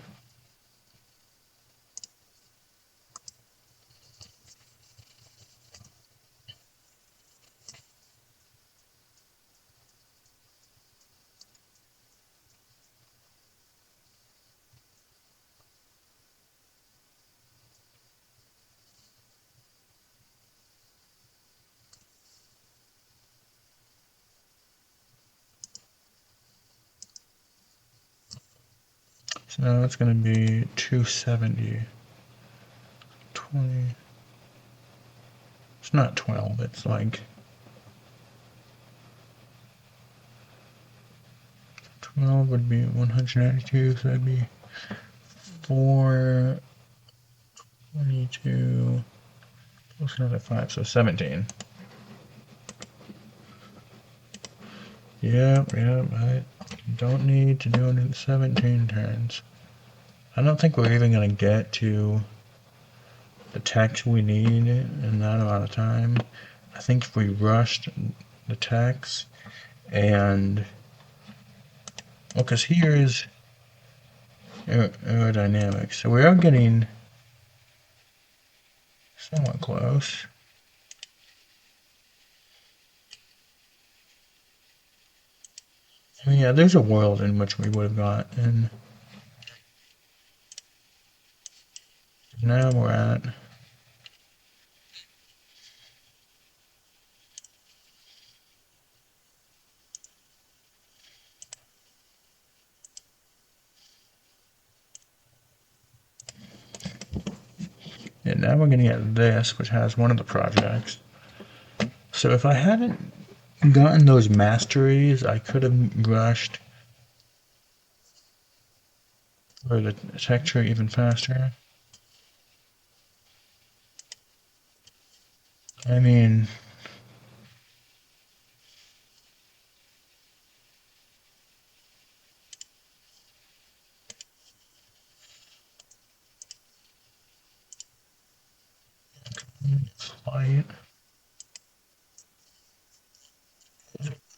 So now it's going to be 270. 20. It's not 12, it's like 12 would be 192, so that'd be 422 plus another 5, so 17. Yep, I don't need to do it in 17 turns. I don't think we're even going to get to the text we need in that amount of time. I think if we rushed the text and, well, because here is aerodynamics, so we are getting somewhat close. Yeah, there's a world in which we would have got, and now we're at And now we're gonna get this, which has one of the projects. So if I hadn't gotten those masteries, I could have rushed for the tech tree even faster. I mean, flight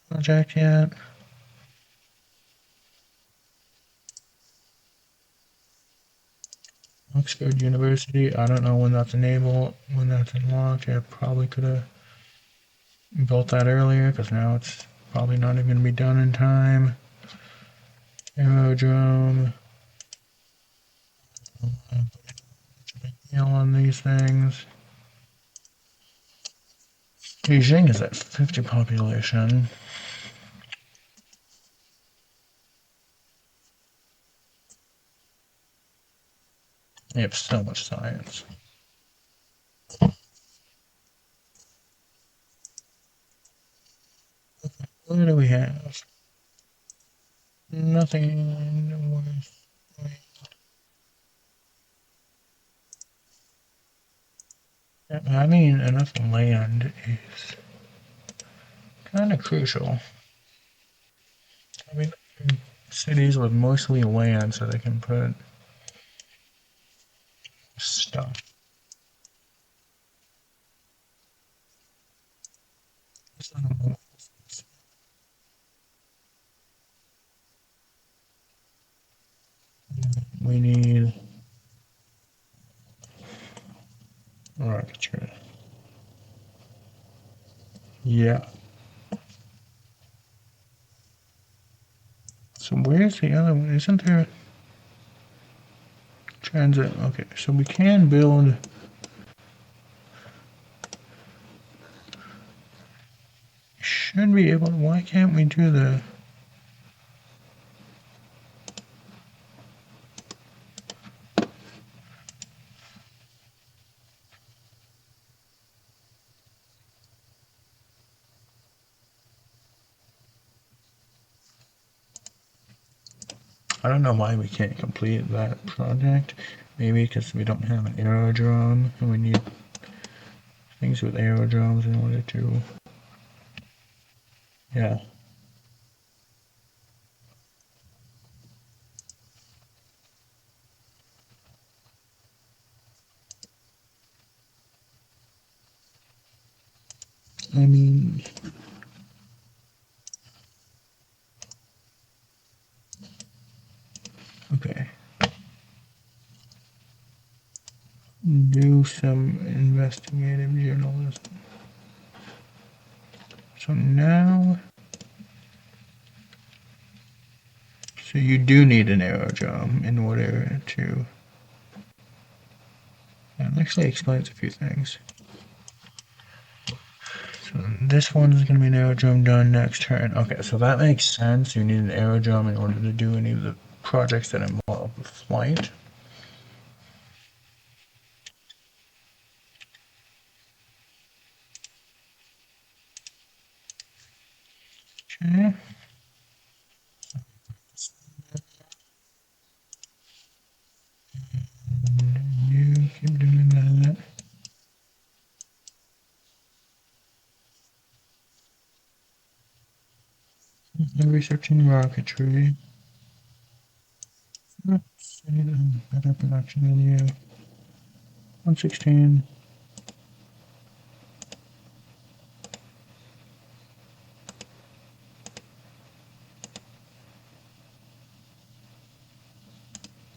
project yet? Oxford University, I don't know when that's enabled, when that's unlocked. I probably could have built that earlier because now it's probably not even going to be done in time. Aerodrome. On these things. Beijing is at 50 population. They have so much science. What do we have? Nothing worth. Having enough land is kind of crucial. I mean, cities with mostly land so they can put stuff. We need rocketry. Yeah. So where's the other one? Isn't there transit? Okay, so we can build. Should be able. Why can't we do the? I don't know why we can't complete that project. Maybe because we don't have an aerodrome and we need things with aerodromes in order to. Yeah. I mean. Okay. Do some investigative journalism. So now. So you do need an aerodrome in order to. That actually explains a few things. So this one's going to be an aerodrome done next turn. Okay, so that makes sense. You need an aerodrome in order to do any of the projects that involve flight. Okay. And you keep doing that. I'm researching rocketry. Oops, I need a better production than you. 116.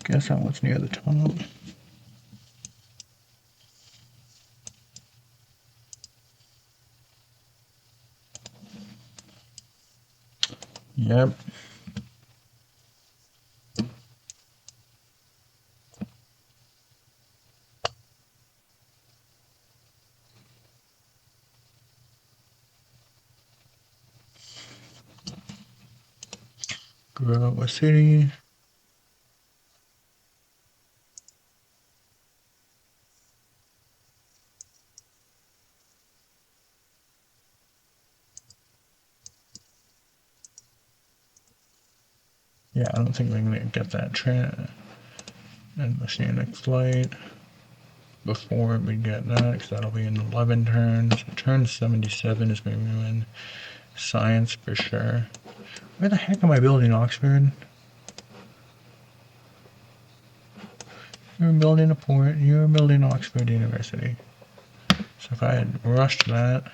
Guess that one's near the top. Yep. Grow a city. I Yeah, I don't think we're gonna get that machinic flight before we get that, because that'll be in 11 turns. Turn 77 is going to ruin science for sure. Where the heck am I building Oxford? You're building a port, you're building Oxford University. So if I had rushed that,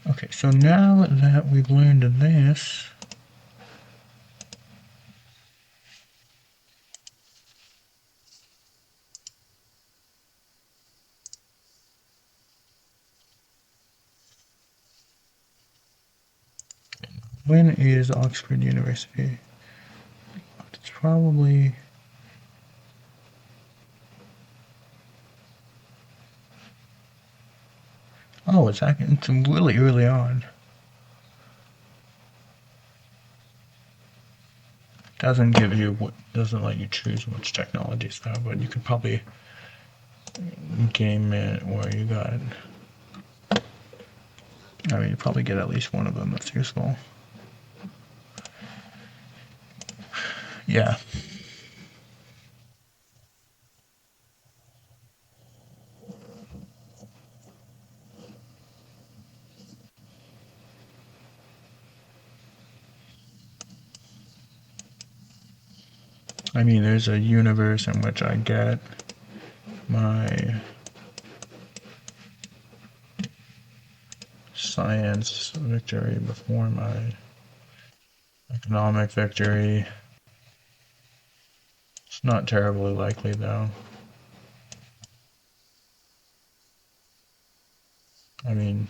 okay, so now that we've learned this, when is Oxford University? It's probably, oh, it's really early on. Doesn't give you, doesn't let you choose which technologies though, but you could probably game it where you got, I mean, you probably get at least one of them that's useful. Yeah. I mean, there's a universe in which I get my science victory before my economic victory. It's not terribly likely, though. I mean,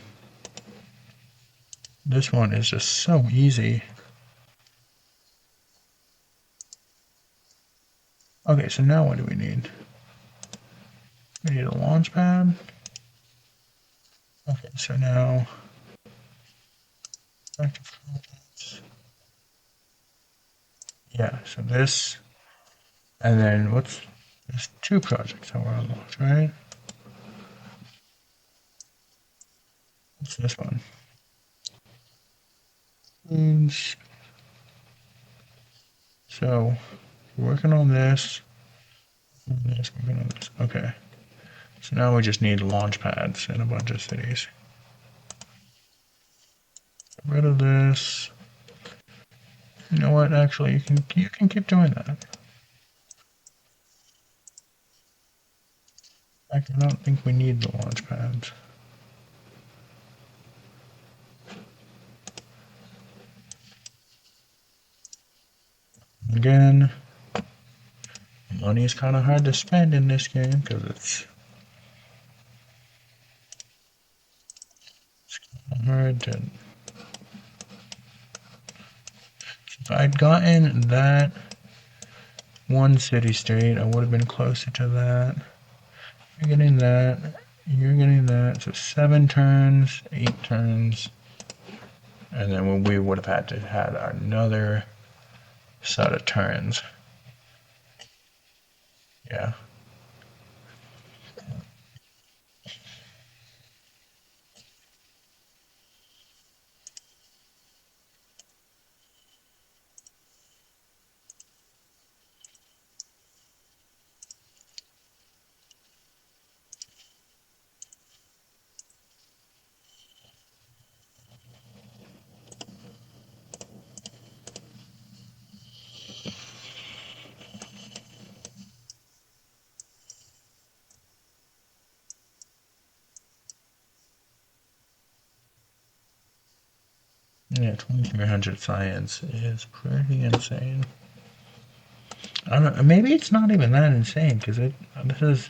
this one is just so easy. Okay, so now what do we need? We need a launch pad. Okay, so now yeah, so this, and then there's two projects that were unlocked, right? What's this one? So, working on this, working on this. Okay. So now we just need launch pads in a bunch of cities. Get rid of this. You know what? Actually, you can keep doing that. I don't think we need the launch pads. Again, money is kind of hard to spend in this game because it's hard to. If I'd gotten that one city state, I would have been closer to that. You're getting that. You're getting that. So 7 turns, 8 turns. And then we would have had to have another set of turns. Yeah. Yeah, 2300 science is pretty insane. I don't know, maybe it's not even that insane because this is,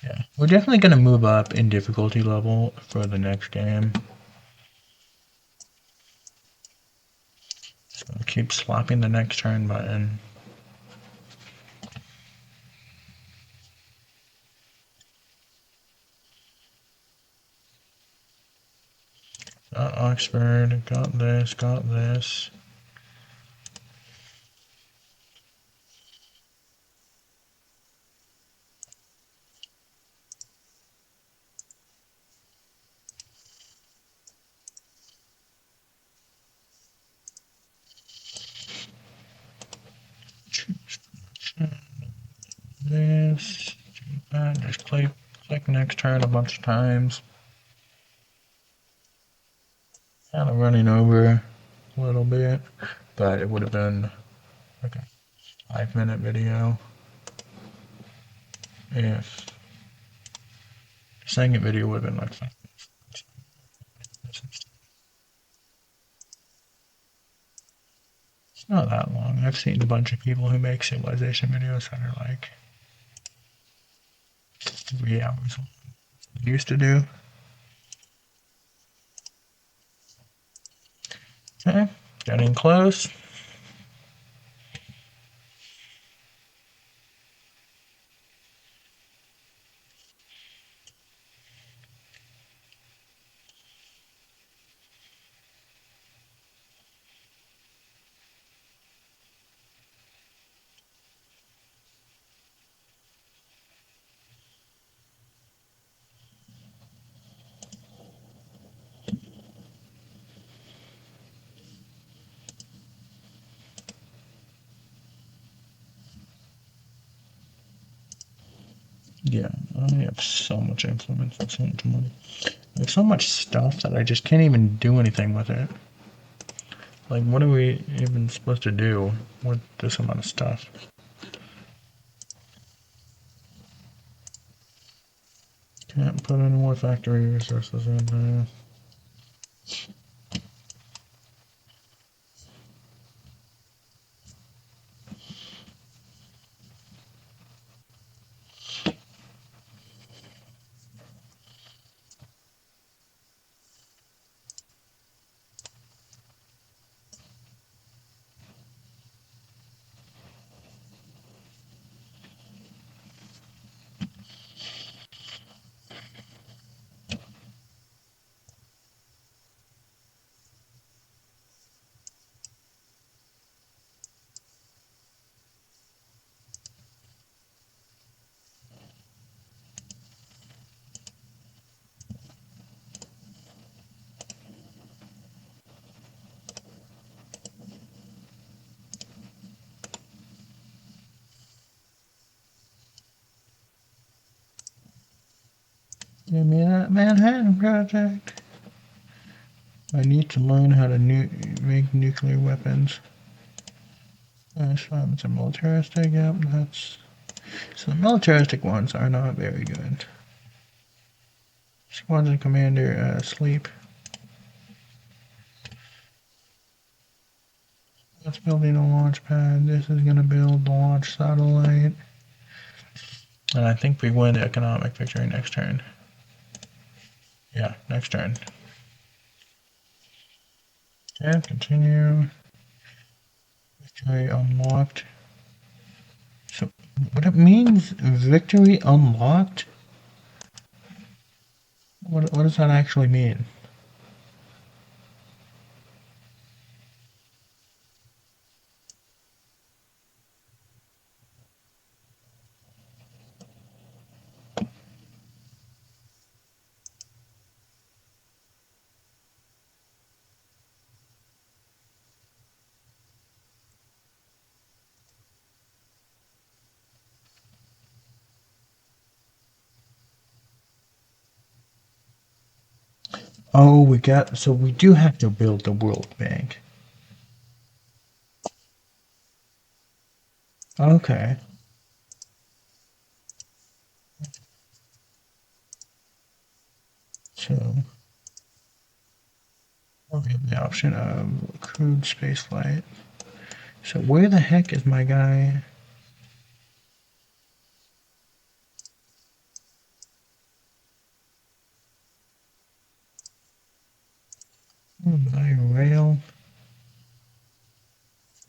yeah, we're definitely gonna move up in difficulty level for the next game. Just gonna keep slapping the next turn button. Got Oxford, got this, got this. click next turn a bunch of times. Kind of running over a little bit, but it would have been like a 5-minute video if the second video would have been like 5 minutes. It's not that long. I've seen a bunch of people who make civilization videos that are like 3 hours long. Used to do. Okay, getting close. Yeah, I have so much influence and so much money. I have so much stuff that I just can't even do anything with it. Like, what are we even supposed to do with this amount of stuff? Can't put any more factory resources in there. Give me that Manhattan Project. I need to learn how to make nuclear weapons. It's a militaristic, yep, that's... So the militaristic ones are not very good. Squadron Commander, sleep. That's building a launch pad. This is gonna build the launch satellite. And I think we win the economic victory next turn. Yeah, next turn. Okay, continue. Victory unlocked. So, what it means, victory unlocked? What does that actually mean? Oh, so we do have to build the World Bank. Okay. So, we have the option of crewed spaceflight. So where the heck is my guy? By rail.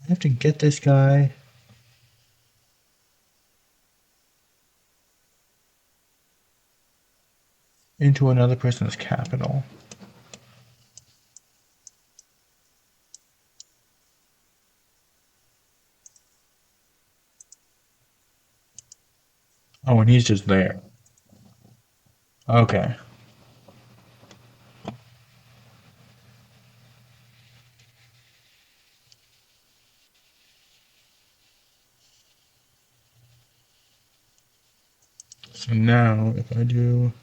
I have to get this guy. Into another person's capital. Oh, and he's just there. Okay. So now, if I do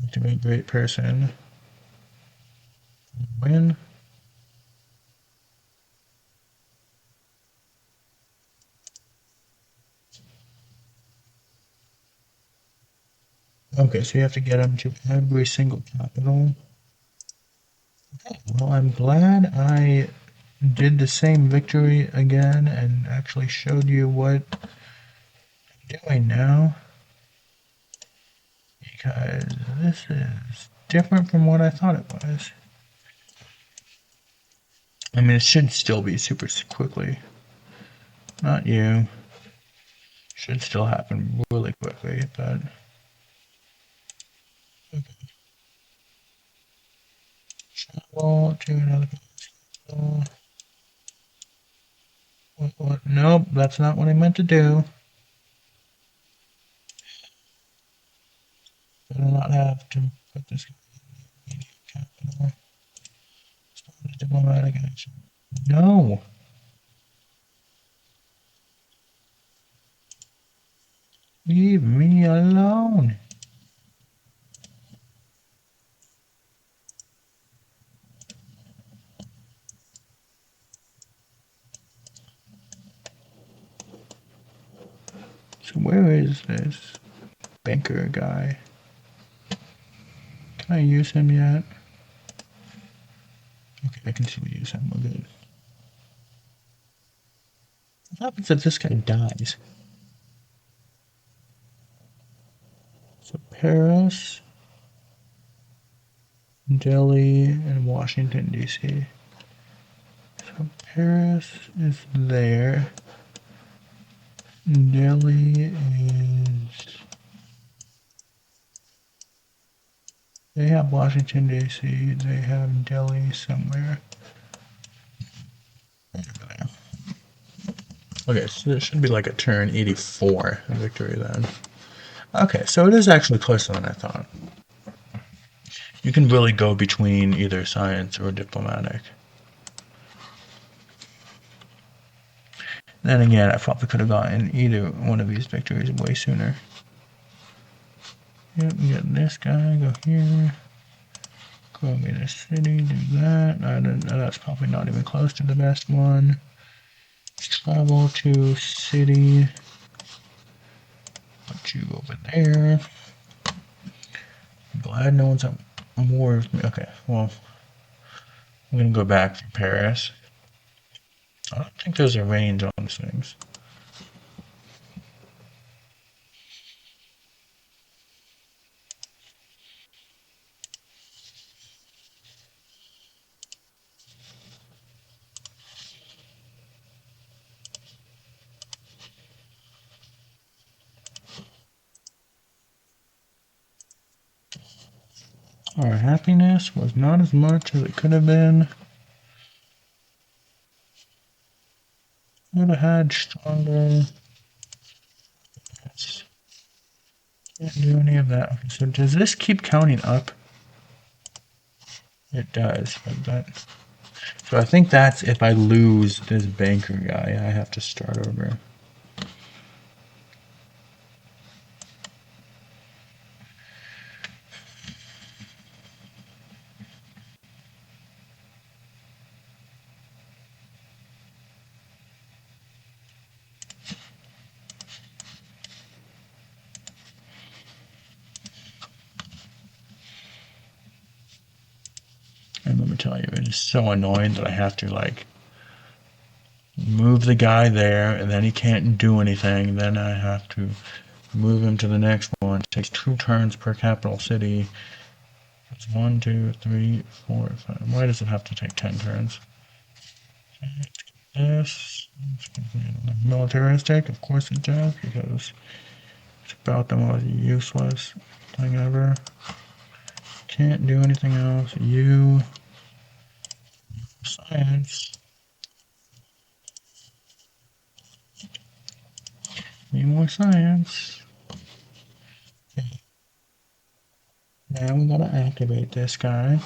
activate Great Person, win. Okay, so you have to get them to every single capital. Okay, well, I'm glad I did the same victory again and actually showed you what I'm doing now, because this is different from what I thought it was. I mean, it should still be super quickly. Not you. Should still happen really quickly, but... Okay. Travel to another capital. What? Nope, that's not what I meant to do. I do not have to put this in media capital. Start a diplomatic action. No! Leave me alone! So where is this banker guy? Can I use him yet? Okay, I can still use him. We're good. What happens if this guy dies? So Paris, Delhi, and Washington, D.C. So Paris is there. Delhi is... They have Washington, D.C. They have Delhi somewhere. Okay, so it should be like a turn 84 victory then. Okay, so it is actually closer than I thought. You can really go between either science or diplomatic. Then again, I probably could have gotten either one of these victories way sooner. Yep, we get this guy, go here. Go to the city, do that. That's probably not even close to the best one. Travel to city. Put you over there. I'm glad no one's at war with me. Okay, well, I'm gonna go back to Paris. I don't think there's a range on these things. Our happiness was not as much as it could have been. Would have had stronger. Can't do any of that. Okay, so does this keep counting up? It does, but that... So I think that's if I lose this banker guy, I have to start over. And let me tell you, it is so annoying that I have to like move the guy there and then he can't do anything. Then I have to move him to the next one. It takes 2 turns per capital city. That's 1, 2, 3, 4, 5. Why does it have to take 10 turns? This militaristic, of course it does, because it's about the most useless thing ever. Can't do anything else. You science. Need more science. Okay. Now we gotta activate this guy.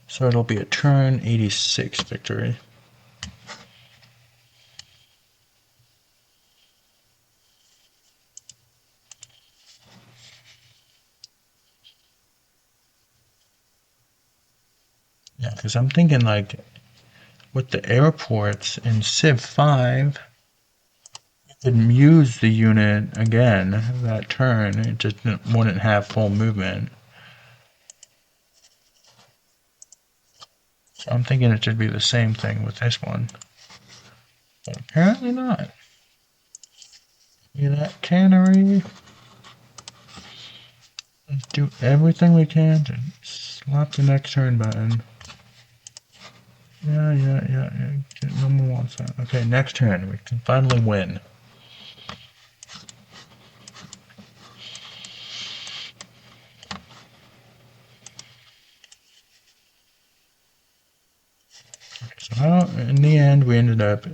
So it'll be a turn 86 victory. Because I'm thinking like with the airports in Civ 5, you could use the unit again that turn. It just wouldn't have full movement. So I'm thinking it should be the same thing with this one. But apparently not. You that cannery. Let's do everything we can to slap the next turn button. Yeah. No one wants that. Okay, next turn. We can finally win. So in the end, we ended up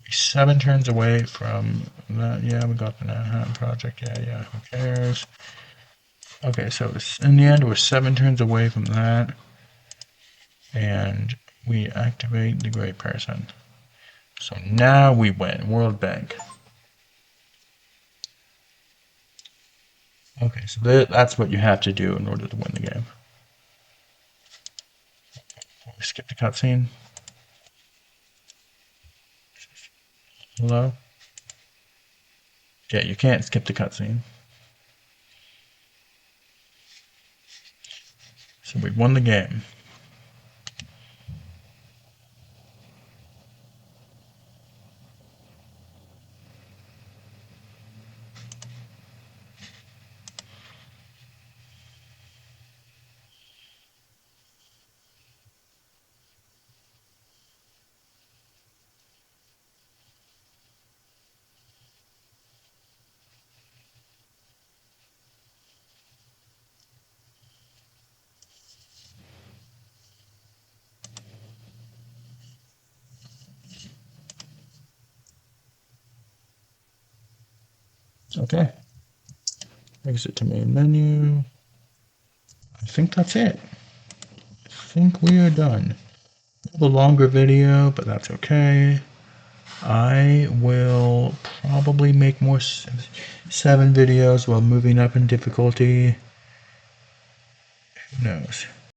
7 turns away from that. Yeah, we got the Manhattan Project. Yeah, who cares? Okay, so in the end, we're 7 turns away from that. And we activate the Great Person. So now we win. World Bank. Okay, so that's what you have to do in order to win the game. We skip the cutscene. Hello? Yeah, you can't skip the cutscene. So we won the game. Okay. Exit to main menu. I think that's it. I think we are done. A longer video, but that's okay. I will probably make more 7 videos while moving up in difficulty. Who knows?